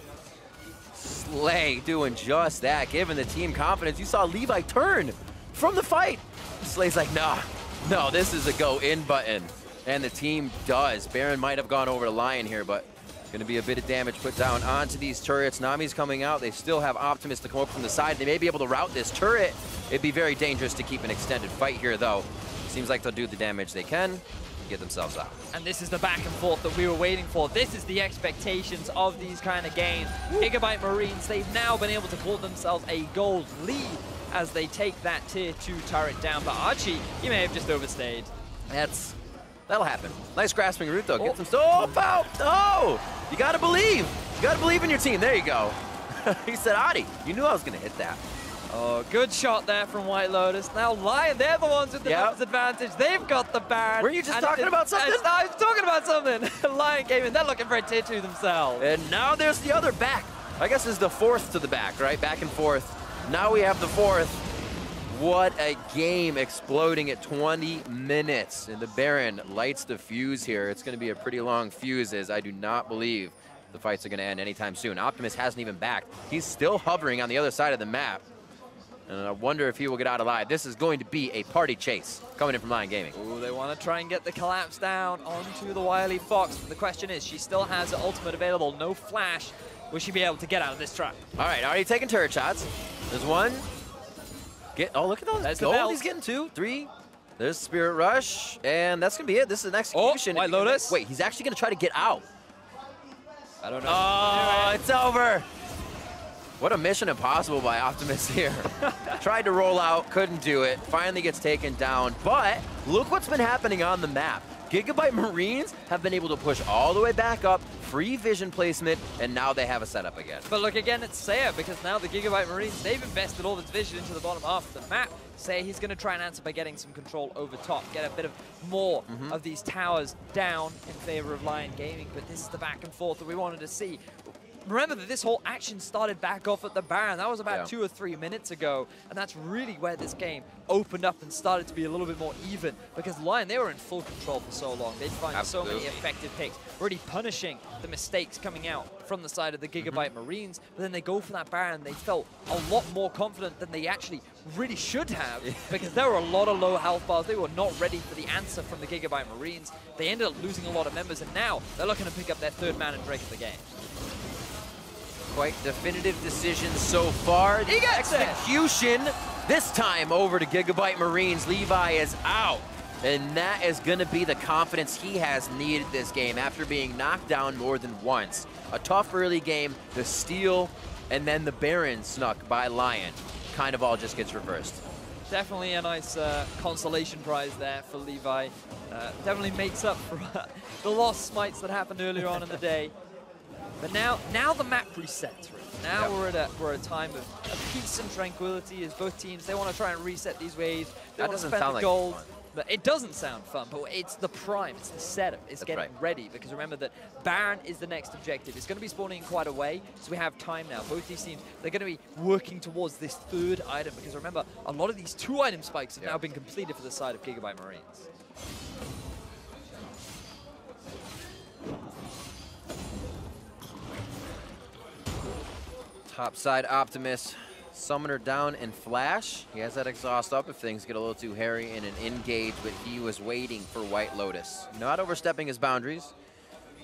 Slay doing just that, giving the team confidence. You saw Levi turn from the fight. Slay's like, nah, no, this is a go-in button. And the team does. Baron might have gone over to Lyon here, but going to be a bit of damage put down onto these turrets. Nami's coming out. They still have Optimus to come up from the side. They may be able to route this turret. It'd be very dangerous to keep an extended fight here, though. Seems like they'll do the damage they can to get themselves out. And this is the back and forth that we were waiting for. This is the expectations of these kind of games. GIGABYTE Marines, they've now been able to pull themselves a gold lead as they take that tier 2 turret down. But Archie, you may have just overstayed. That'll happen. Nice grasping root, though. Get some stop out. Oh! You gotta believe. You gotta believe in your team. There you go. He said, Adi, you knew I was gonna hit that. Oh, good shot there from White Lotus. Now Lyon, they're the ones with the numbers advantage. They've got the Baron. Were you just talking about something? I was talking about something. Lyon came in. They're looking for a tier 2 themselves. And now there's the other back. I guess it's the 4th to the back, right? Back and forth. Now we have the 4th. What a game, exploding at 20 minutes. And the Baron lights the fuse here. It's going to be a pretty long fuse, as I do not believe the fights are going to end anytime soon. Optimus hasn't even backed. He's still hovering on the other side of the map. And I wonder if he will get out alive. This is going to be a party chase coming in from Lyon Gaming. Ooh, they want to try and get the collapse down onto the wily Fox. But the question is, she still has the ultimate available. No flash. Will she be able to get out of this trap? All right, already taking turret shots. There's one. Oh, look at those. That's gold. He's getting 2, 3. There's Spirit Rush. And that's going to be it. This is an execution. Oh, White Lotus. Wait, he's actually going to try to get out. I don't know. Oh, it's over. What a mission impossible by Optimus here. Tried to roll out, couldn't do it. Finally gets taken down. But look what's been happening on the map. GIGABYTE Marines have been able to push all the way back up, free vision placement, and now they have a setup again. But look again at Saya, because now the GIGABYTE Marines, they've invested all this vision into the bottom half of the map. Saya, he's going to try and answer by getting some control over top, get a bit of more of these towers down in favor of Lyon Gaming. But this is the back and forth that we wanted to see. Remember that this whole action started back off at the Baron. That was about 2 or 3 minutes ago, and that's really where this game opened up and started to be a little bit more even, because Lyon, they were in full control for so long. They'd find so many effective picks, already punishing the mistakes coming out from the side of the GIGABYTE Marines, but then they go for that Baron. They felt a lot more confident than they actually really should have, because there were a lot of low health bars. They were not ready for the answer from the GIGABYTE Marines. They ended up losing a lot of members, and now they're looking to pick up their 3rd man and Drake of the game. Quite definitive decision so far. He gets execution this time over to GIGABYTE Marines. Levi is out. And that is going to be the confidence he has needed this game after being knocked down more than once. A tough early game, the steal, and then the Baron snuck by Lyon. Kind of all just gets reversed. Definitely a nice consolation prize there for Levi. Definitely makes up for the lost smites that happened earlier on in the day. But now the map resets. Now we're at a time of peace and tranquility as both teams, they want to try and reset these waves. They want to spend the gold. But it doesn't sound fun, but it's the prime, it's the setup, it's getting ready. Because remember that Baron is the next objective. It's going to be spawning in quite a way, so we have time now. Both these teams, they're going to be working towards this 3rd item. Because remember, a lot of these 2-item spikes have now been completed for the side of GIGABYTE Marines. Top side Optimus, Summoner down and Flash. He has that exhaust up if things get a little too hairy in an engage, but he was waiting for White Lotus. Not overstepping his boundaries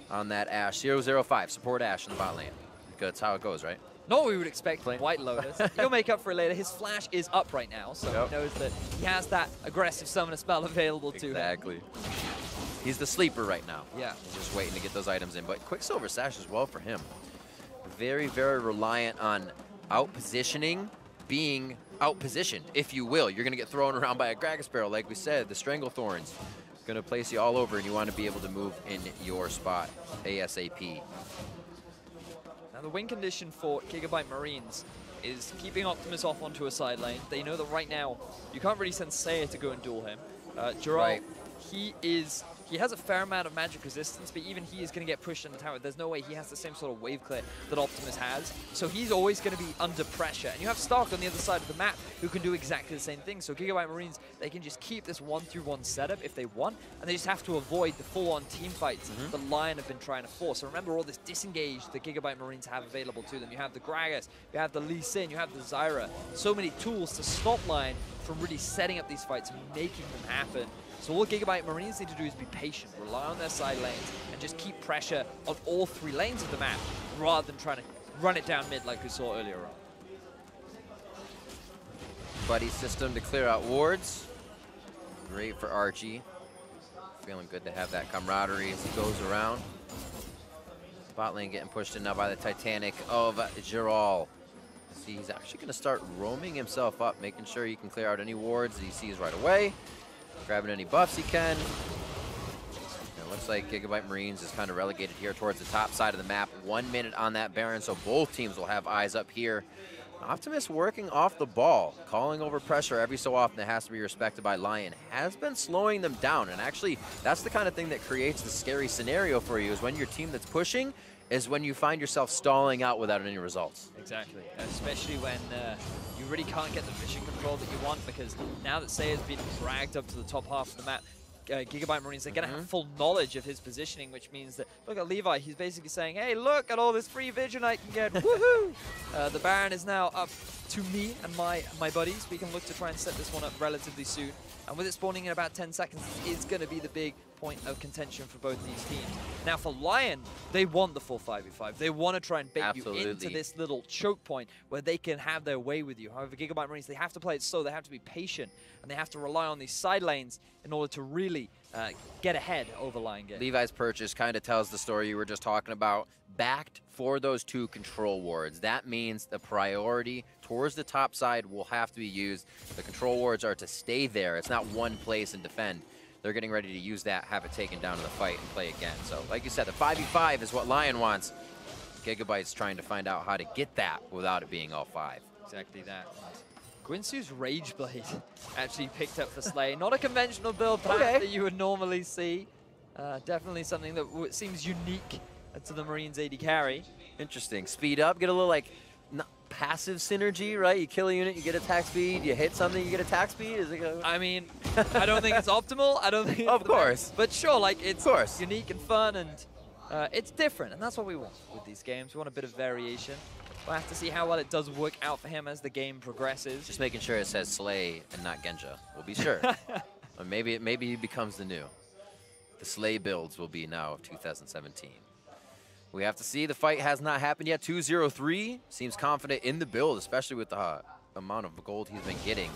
on that Ashe. 005, support Ashe in the bot lane. That's how it goes, right? Not what we would expect from White Lotus. He'll make up for it later. His Flash is up right now, so he knows that he has that aggressive summoner spell available to him. Exactly. He's the sleeper right now. Yeah. He's just waiting to get those items in, but Quicksilver Sash as well for him. Very, very reliant on out-positioning, being out-positioned, if you will. You're going to get thrown around by a Gragas Barrel, like we said. The Stranglethorns going to place you all over, and you want to be able to move in your spot ASAP. Now, the win condition for GIGABYTE Marines is keeping Optimus off onto a side lane. They know that right now you can't really send Saya to go and duel him. Geralt, he he has a fair amount of magic resistance, but even he is going to get pushed in the tower. There's no way he has the same sort of wave clear that Optimus has. So he's always going to be under pressure. And you have Stark on the other side of the map who can do exactly the same thing. So Gigabyte Marines, they can just keep this 1-through-1 setup if they want, and they just have to avoid the full-on team fights that Lyon have been trying to force. So remember all this disengage the Gigabyte Marines have available to them. You have the Gragas, you have the LYN, you have the Zyra. So many tools to stop Lyon from really setting up these fights and making them happen. So all Gigabyte Marines need to do is be patient, rely on their side lanes, and just keep pressure on all 3 lanes of the map, rather than trying to run it down mid like we saw earlier on. Buddy system to clear out wards. Great for Archie. Feeling good to have that camaraderie as he goes around. Bot lane getting pushed in now by the Titanic of Giral. See, he's actually going to start roaming himself up, making sure he can clear out any wards that he sees right away. Grabbing any buffs he can. It looks like Gigabyte Marines is kind of relegated here towards the top side of the map. 1 minute on that Baron, so both teams will have eyes up here. Optimus working off the ball, calling over pressure every so often that has to be respected by Lyon, has been slowing them down. And actually, that's the kind of thing that creates the scary scenario for you, is when your team that's pushing is when you find yourself stalling out without any results. Exactly, especially when you really can't get the vision control that you want, because now that Saya's been dragged up to the top half of the map, Gigabyte Marines, they're going to have full knowledge of his positioning, which means that, look at Levi, he's basically saying, hey, look at all this free vision I can get, woohoo! The Baron is now up to me and my buddies. We can look to try and set this one up relatively soon. And with it spawning in about 10 seconds, it's going to be the big point of contention for both these teams. Now for Lyon, they want the full 5v5. They want to try and bait you into this little choke point where they can have their way with you. However, Gigabyte Marines, they have to play it slow, they have to be patient, and they have to rely on these side lanes in order to really get ahead over Lyon game. Levi's purchase kind of tells the story you were just talking about. Backed for those 2 control wards. That means the priority towards the top side will have to be used. The control wards are to stay there. It's not one place and defend. They're getting ready to use that, have it taken down in the fight, and play again. So, like you said, the 5v5 is what Lyon wants. Gigabyte's trying to find out how to get that without it being all 5. Exactly that. Guinsoo's Rage Blade actually picked up for Slay. Not a conventional build that you would normally see. Definitely something that seems unique to the Marines AD carry. Interesting. Speed up, get a little like passive synergy, right? You kill a unit, you get attack speed. You hit something, you get attack speed. Is it I mean, I don't think it's optimal. I don't think it's of course. But sure, like it's unique and fun, and it's different, and that's what we want with these games. We want a bit of variation. We'll have to see how well it does work out for him as the game progresses. Just making sure it says Slay and not Genja. We'll be sure. Or maybe he becomes the new. The Slay builds will be now of 2017. We have to see. The fight has not happened yet. 2-0-3 seems confident in the build, especially with the amount of gold he's been getting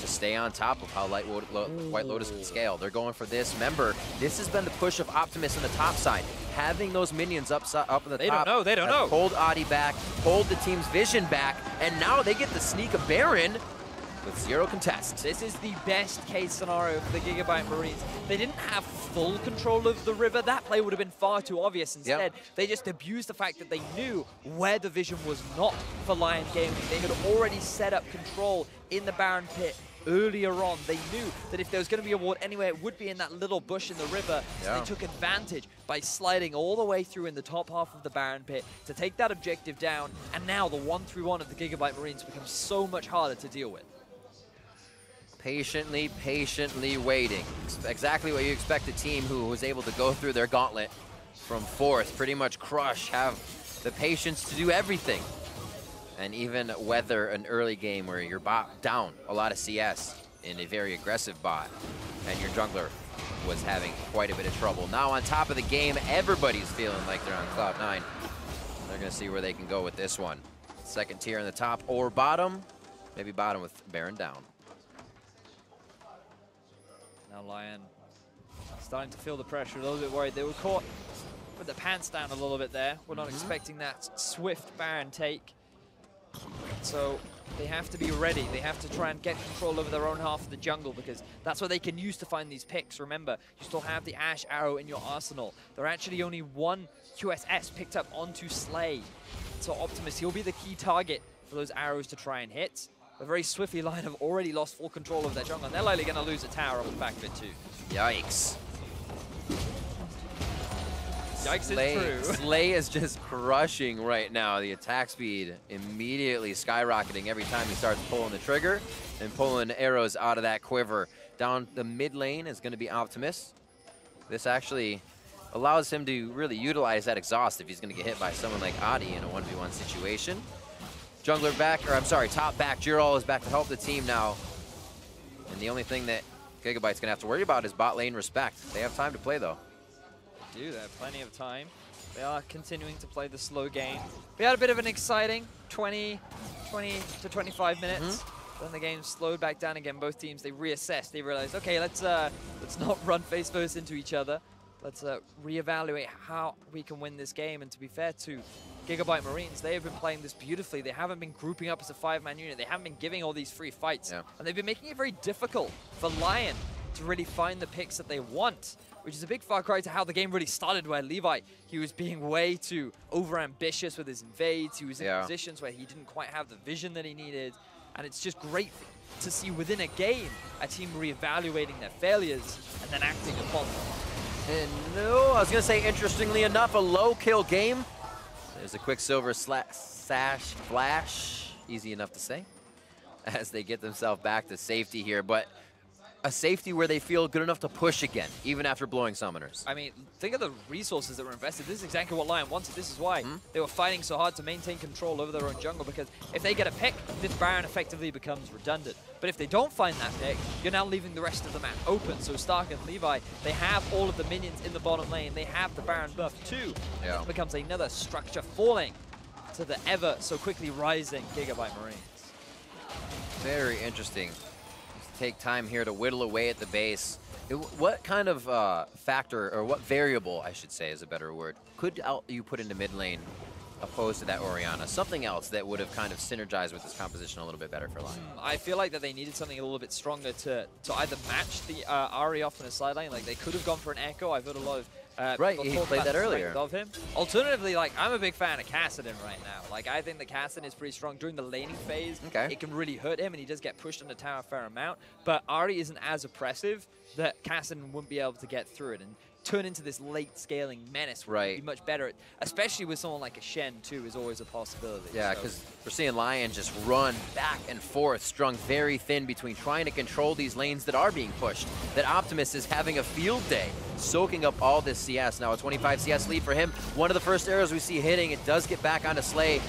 to stay on top of how White Lotus can scale. They're going for this. Remember, this has been the push of Optimus on the top side. Having those minions up in the top. They don't know. Hold Adi back, hold the team's vision back, and now they get the sneak of Baron with 0 contests. This is the best case scenario for the Gigabyte Marines. They didn't have full control of the river. That play would have been far too obvious. Instead, they just abused the fact that they knew where the vision was not for Lyon Gaming. They had already set up control in the Baron pit earlier on. They knew that if there was going to be a ward anywhere, it would be in that little bush in the river. So they took advantage by sliding all the way through in the top half of the Baron pit to take that objective down. And now the 1-3-1 of the Gigabyte Marines becomes so much harder to deal with. Patiently waiting. Exactly what you expect a team who was able to go through their gauntlet from 4th, pretty much crush, have the patience to do everything. And even weather an early game where you're bot down a lot of CS in a very aggressive bot, and your jungler was having quite a bit of trouble. Now on top of the game, everybody's feeling like they're on cloud 9. They're gonna see where they can go with this one. 2nd tier in the top or bottom, maybe bottom with Baron down. Now Lyon starting to feel the pressure, a little bit worried. They were caught with the pants down a little bit there. We're not expecting that swift Baron take. So they have to be ready. They have to try and get control over their own half of the jungle, because that's what they can use to find these picks. Remember, you still have the Ashe arrow in your arsenal. There are actually only 1 QSS picked up onto Slay. So Optimus, he'll be the key target for those arrows to try and hit. A very swiftly Lyon have already lost full control of their jungle, and they're likely going to lose a tower on the back of it too. Yikes. Yikes, it's true. Slay is just crushing right now. The attack speed immediately skyrocketing every time he starts pulling the trigger and pulling arrows out of that quiver. Down the mid lane is going to be Optimus. This actually allows him to really utilize that exhaust if he's going to get hit by someone like Adi in a 1v1 situation. Jungler back, or I'm sorry, top back. Jirol is back to help the team now. And the only thing that Gigabyte's going to have to worry about is bot lane respect. They have time to play, though. They do. They have plenty of time. They are continuing to play the slow game. We had a bit of an exciting 20 to 25 minutes. Then the game slowed back down again. Both teams, they reassessed. They realized, okay, let's not run face first into each other. Let's reevaluate how we can win this game. And to be fair to Gigabyte Marines, they have been playing this beautifully. They haven't been grouping up as a 5-man unit. They haven't been giving all these free fights. Yeah. And they've been making it very difficult for Lyon to really find the picks that they want, which is a big far cry to how the game really started, where Levi, he was being way too over-ambitious with his invades. He was in positions where he didn't quite have the vision that he needed. And it's just great to see within a game a team reevaluating their failures and then acting upon them. And no, I was going to say, interestingly enough, a low-kill game. There's a Quicksilver sash flash, easy enough to say, as they get themselves back to safety here. But a safety where they feel good enough to push again, even after blowing summoners. I mean, think of the resources that were invested. This is exactly what Lyon wanted. This is why they were fighting so hard to maintain control over their own jungle, because if they get a pick, this Baron effectively becomes redundant. But if they don't find that pick, you're now leaving the rest of the map open. So Stark and Levi, they have all of the minions in the bottom lane. They have the Baron buff too. Yeah. It becomes another structure falling to the ever so quickly rising Gigabyte Marines. Very interesting. Take time here to whittle away at the base. What kind of factor, or what variable, I should say is a better word, could you put into mid lane opposed to that Orianna? Something else that would have kind of synergized with this composition a little bit better for Lyon. I feel like that they needed something a little bit stronger to either match the Ahri off in a side lane. Like, they could have gone for an Echo. I've heard a lot of right, he played that earlier. Of him. Alternatively, like, I'm a big fan of Kassadin right now. Like, I think that Kassadin is pretty strong during the laning phase. It can really hurt him, and he does get pushed on the tower a fair amount. But Ahri isn't as oppressive that Kassadin wouldn't be able to get through it and turn into this late scaling menace. Would be much better, especially with someone like a Shen too, is always a possibility. Yeah, because we're seeing Lyon just run back and forth, strung very thin between trying to control these lanes that are being pushed. That Optimus is having a field day, soaking up all this CS. Now a 25 CS lead for him. One of the first arrows we see hitting, it does get back onto Slay.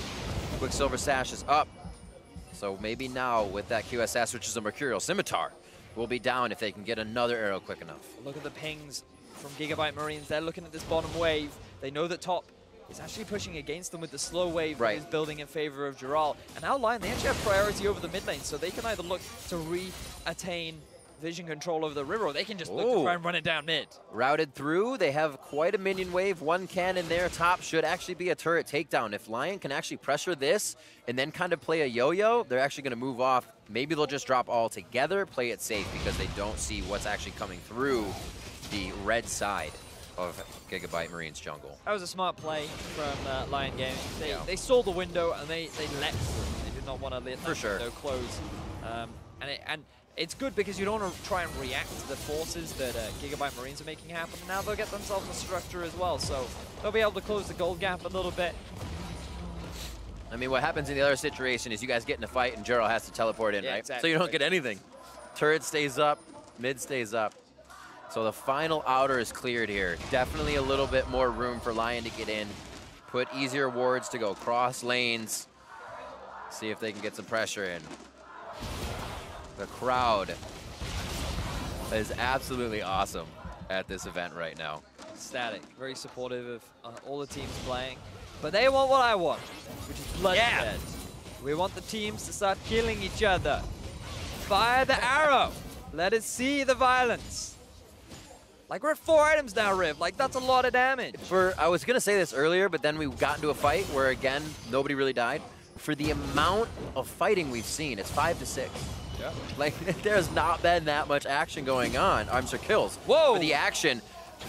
Quicksilver Sash is up. So maybe now with that QSS, which is a Mercurial Scimitar, will be down if they can get another arrow quick enough. Look at the pings from Gigabyte Marines. They're looking at this bottom wave. They know that top is actually pushing against them with the slow wave that is building in favor of Jirol. And now Lyon, they actually have priority over the mid lane, so they can either look to re-attain vision control over the river, or they can just look to try and run it down mid. Routed through, they have quite a minion wave. One cannon there, top should actually be a turret takedown. If Lyon can actually pressure this and then kind of play a yo-yo, they're actually gonna move off. Maybe they'll just drop all together, play it safe, because they don't see what's actually coming through the red side of Gigabyte Marines jungle. That was a smart play from Lyon Gaming. They saw the window and they leapt through. They did not want to let that window close. And it's good because you don't want to try and react to the forces that Gigabyte Marines are making happen. Now they'll get themselves a structure as well, so they'll be able to close the gold gap a little bit. I mean, what happens in the other situation is you guys get in a fight and Jero has to teleport in, right? Exactly. So you don't get anything. Turret stays up, mid stays up. So the final outer is cleared here. Definitely a little bit more room for Lyon to get in. Put easier wards to go cross lanes. See if they can get some pressure in. The crowd is absolutely awesome at this event right now. Static, very supportive of all the teams playing. But they want what I want, which is bloodshed. We want the teams to start killing each other. Fire the arrow. Let us see the violence. Like, we're at 4 items now, Riv. Like, that's a lot of damage. I was going to say this earlier, but then we got into a fight where, again, nobody really died. For the amount of fighting we've seen, it's 5 to 6. Yeah. Like, there's not been that much action going on. I'm sorry, kills. Whoa! For the action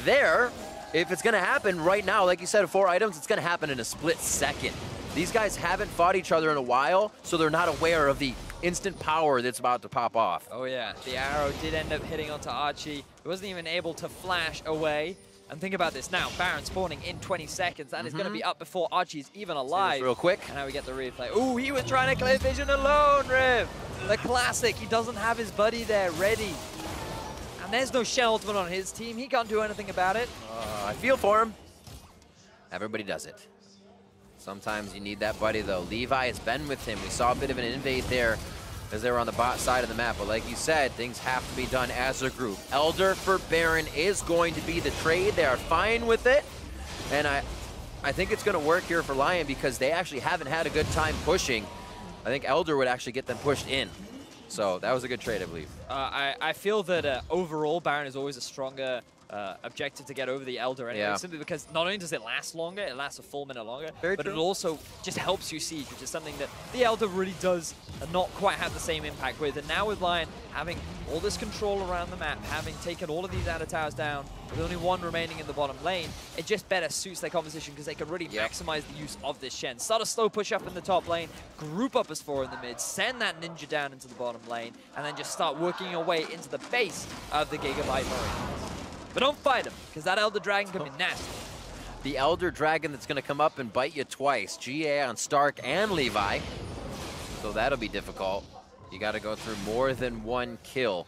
there, if it's going to happen right now, like you said, 4 items, it's going to happen in a split second. These guys haven't fought each other in a while, so they're not aware of the instant power that's about to pop off. Oh yeah, the arrow did end up hitting onto Archie. He wasn't even able to flash away. And think about this now, Baron spawning in 20 seconds. That is going to be up before Archie's even alive. Real quick. And now we get the replay. Ooh, he was trying to clear vision alone, Riv. The classic. He doesn't have his buddy there ready. And there's no Shen ultimate on his team. He can't do anything about it. I feel for him. Everybody does it. Sometimes you need that buddy, though. Levi has been with him. We saw a bit of an invade there as they were on the bot side of the map. But like you said, things have to be done as a group. Elder for Baron is going to be the trade. They are fine with it. And I think it's going to work here for Lyon because they actually haven't had a good time pushing. I think Elder would actually get them pushed in. So that was a good trade, I believe. I feel that overall, Baron is always a stronger objective to get over the Elder anyway, simply because not only does it last longer, it lasts a full minute longer, but it also just helps you siege, which is something that the Elder really does not quite have the same impact with. And now with Lyon having all this control around the map, having taken all of these outer towers down, with only one remaining in the bottom lane, it just better suits their composition because they can really maximize the use of this Shen. Start a slow push up in the top lane, group up as 4 in the mid, send that Ninja down into the bottom lane, and then just start working your way into the base of the Gigabyte Marines. But don't fight him, because that Elder Dragon can be nasty. The Elder Dragon that's going to come up and bite you twice. GA on Stark and Levi. So that'll be difficult. You got to go through more than one kill.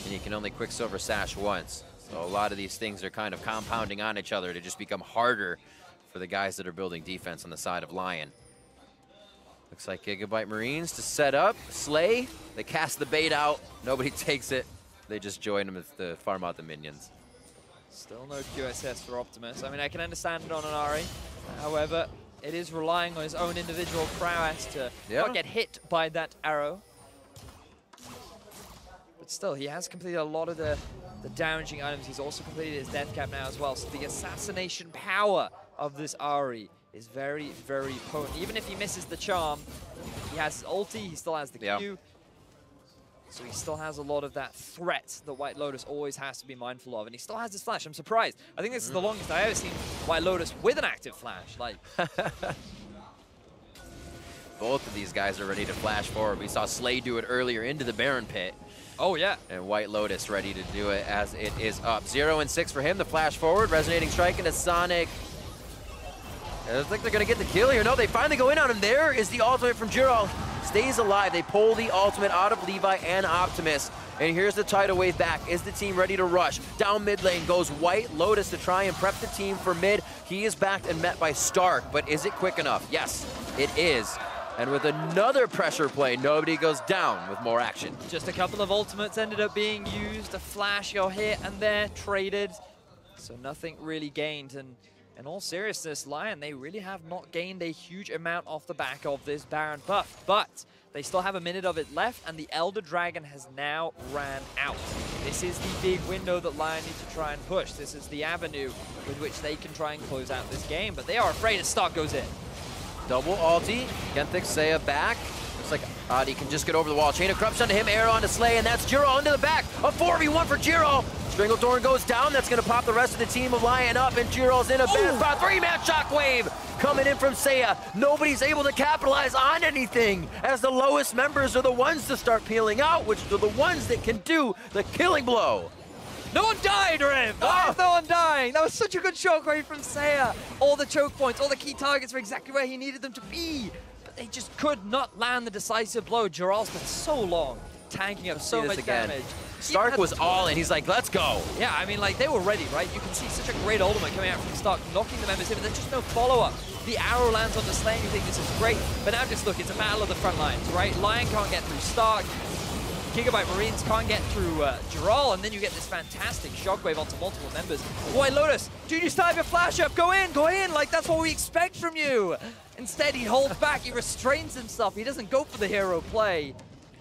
And you can only Quicksilver Sash once. So a lot of these things are kind of compounding on each other to just become harder for the guys that are building defense on the side of Lyon. Looks like Gigabyte Marines to set up. Slay. They cast the bait out. Nobody takes it. They just join them to farm out the minions. Still no QSS for Optimus. I mean, I can understand it on an Ari. However, it is relying on his own individual prowess to not get hit by that arrow. But still, he has completed a lot of the damaging items. He's also completed his death cap now as well. So the assassination power of this Ari is very, very potent. Even if he misses the charm, he has his ulti, he still has the Q. So he still has a lot of that threat that White Lotus always has to be mindful of. And he still has his flash. I'm surprised. I think this is the longest I've ever seen White Lotus with an active flash. Like, both of these guys are ready to flash forward. We saw Slay do it earlier into the Baron pit. Oh, yeah. And White Lotus ready to do it as it is up. 0 and 6 for him. The flash forward. Resonating strike into Sonic. It looks like they're going to get the kill here. No, they finally go in on him. There is the ultimate from Giral. Stays alive. They pull the ultimate out of Levi and Optimus. And here's the tidal wave back. Is the team ready to rush? Down mid lane goes White Lotus to try and prep the team for mid. He is backed and met by Stark, but is it quick enough? Yes, it is. And with another pressure play, nobody goes down with more action. Just a couple of ultimates ended up being used. A flash, you're here and there, traded. So nothing really gained. And in all seriousness, Lyon, they really have not gained a huge amount off the back of this Baron buff. But they still have a minute of it left, and the Elder Dragon has now ran out. This is the big window that Lyon need to try and push. This is the avenue with which they can try and close out this game. But they are afraid as Stark goes in. Double ulti. Genthix Seiya back. Looks like Adi can just get over the wall. Chain of Corruption to him, arrow onto Slay, and that's Giral into the back. A 4v1 for Giral. Stranglethorn goes down. That's going to pop the rest of the team of Lyon up, and Giral's in a bad spot. 3-man shockwave coming in from Seiya. Nobody's able to capitalize on anything, as the lowest members are the ones to start peeling out, which are the ones that can do the killing blow. No one died, Riv! Why is no one dying? That was such a good shockwave from Seiya. All the choke points, all the key targets were exactly where he needed them to be. But they just could not land the decisive blow. Giral's been so long, tanking up so much damage. Stark was all in. He's like, let's go. Yeah, I mean, like, they were ready, right? You can see such a great ultimate coming out from Stark, knocking the members in, but there's just no follow-up. The arrow lands on the Slay, and you think this is great. But now just look, it's a battle of the front lines, right? Lyon can't get through Stark. Gigabyte Marines can't get through Giral, and then you get this fantastic shockwave onto multiple members. White Lotus, dude, you still have your flash up. Go in, like that's what we expect from you. Instead, he holds back, he restrains himself. He doesn't go for the hero play.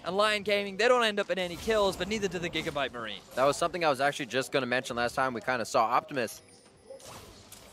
And Lyon Gaming, they don't end up in any kills, but neither do the Gigabyte Marine. That was something I was actually just going to mention last time we kind of saw Optimus.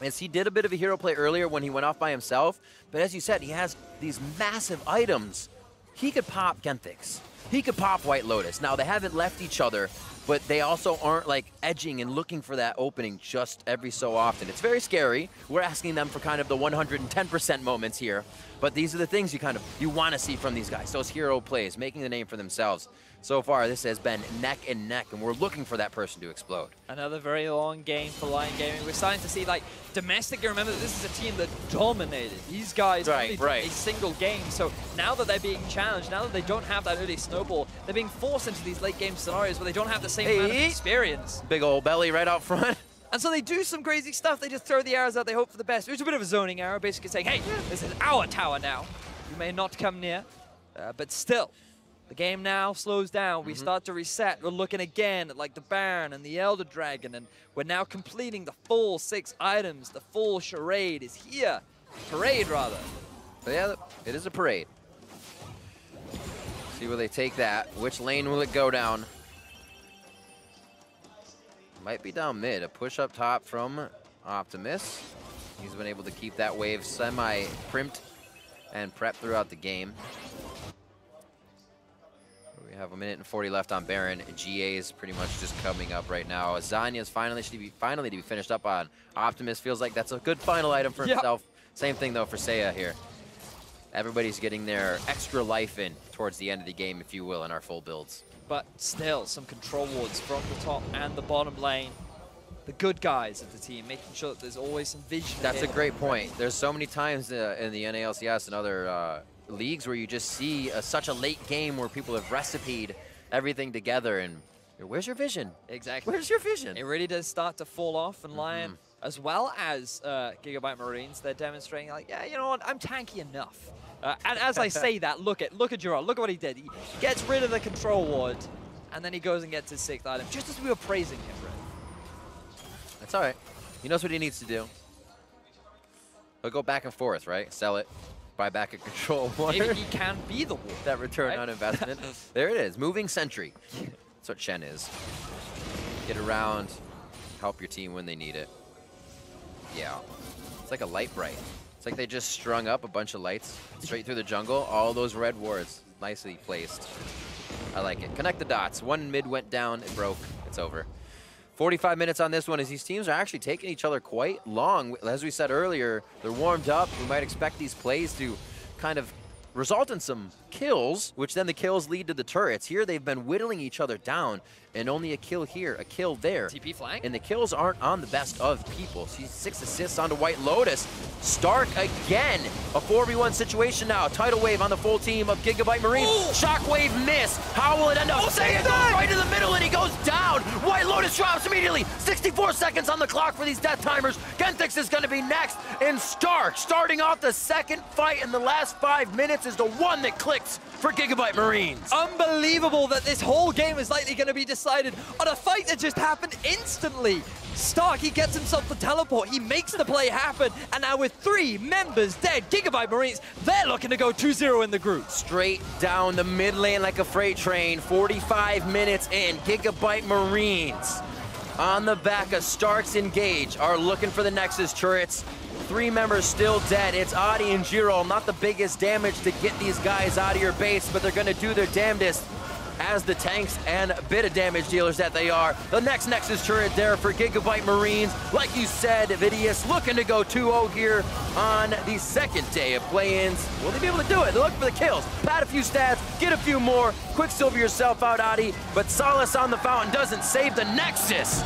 As he did a bit of a hero play earlier when he went off by himself, but as you said, he has these massive items. He could pop Genthix. He could pop White Lotus. Now, they haven't left each other but they also aren't like edging and looking for that opening just every so often. It's very scary. We're asking them for kind of the 110% moments here, but these are the things you want to see from these guys. Those hero plays, making the name for themselves. So far, this has been neck and neck, and we're looking for that person to explode. Another very long game for Lyon Gaming. We're starting to see, like, domestic. Remember that this is a team that dominated. These guys only did a single game. So now that they're being challenged, now that they don't have that early snowball, they're being forced into these late game scenarios where they don't have the same amount of experience. Big old belly right out front. And so they do some crazy stuff. They just throw the arrows out. They hope for the best. It's a bit of a zoning arrow, basically saying, hey, this is our tower now. You may not come near, but still. The game now slows down. We start to reset. We're looking again at like the Baron and the Elder Dragon, and we're now completing the full 6 items. The full charade is here. Parade, rather. So yeah, it is a parade. See where they take that. Which lane will it go down? Might be down mid. A push up top from Optimus. He's been able to keep that wave semi-primed and prepped throughout the game. We have 1:40 left on Baron. GA is pretty much just coming up right now. Zanya's finally to be finished up on. Optimus feels like that's a good final item for himself. Same thing though for Seiya here. Everybody's getting their extra life in towards the end of the game, if you will, in our full builds. But still, some control wards from the top and the bottom lane. The good guys of the team, making sure that there's always some vision. That's a great point. There's so many times in the NALCS and other leagues where you just see such a late game where people have recipe'd everything together, and where's your vision? Exactly. Where's your vision? It really does start to fall off, and Lyon, as well as GIGABYTE Marines, they're demonstrating like, yeah, you know what, I'm tanky enough. And as I say that, look at Gerard, look at what he did. He gets rid of the control ward, and then he goes and gets his 6th item, just as we were praising him, right? That's all right. He knows what he needs to do. He'll go back and forth, right? Sell it. Buy back a control ward. Maybe he can be the wolf. That return on investment. There it is. Moving sentry. That's what Shen is. Get around. Help your team when they need it. Yeah. It's like a light bright. It's like they just strung up a bunch of lights straight through the jungle. All those red wards. Nicely placed. I like it. Connect the dots. One mid went down. It broke. It's over. 45 minutes on this one as these teams are actually taking each other quite long. As we said earlier, they're warmed up. We might expect these plays to kind of result in some kills, which then the kills lead to the turrets. Here they've been whittling each other down, and only a kill here, a kill there. TP flank. And the kills aren't on the best of people. See 6 assists onto White Lotus. Stark again. A 4v1 situation now. Tidal wave on the full team of GIGABYTE Marines. Shockwave miss. How will it end up? Seiya goes right in the middle and he goes down. White Lotus drops immediately. 64 seconds on the clock for these death timers. Genthix is going to be next. And Stark, starting off the second fight in the last 5 minutes, is the one that clicks for GIGABYTE Marines. Unbelievable that this whole game is likely going to be decided on a fight that just happened instantly. Stark, he gets himself the teleport, he makes the play happen, and now with 3 members dead, GIGABYTE Marines, they're looking to go 2-0 in the group. Straight down the mid lane like a freight train, 45 minutes in, GIGABYTE Marines on the back of Stark's engage are looking for the Nexus turrets. 3 members still dead. It's Adi and Jiro. Not the biggest damage to get these guys out of your base, but they're going to do their damnedest as the tanks and bit of damage dealers that they are. The next Nexus turret there for GIGABYTE Marines. Like you said, Vidius looking to go 2-0 here on the second day of play-ins. Will they be able to do it? They're looking for the kills. Pad a few stats, get a few more. Quicksilver yourself out, Adi, but Solace on the fountain doesn't save the Nexus.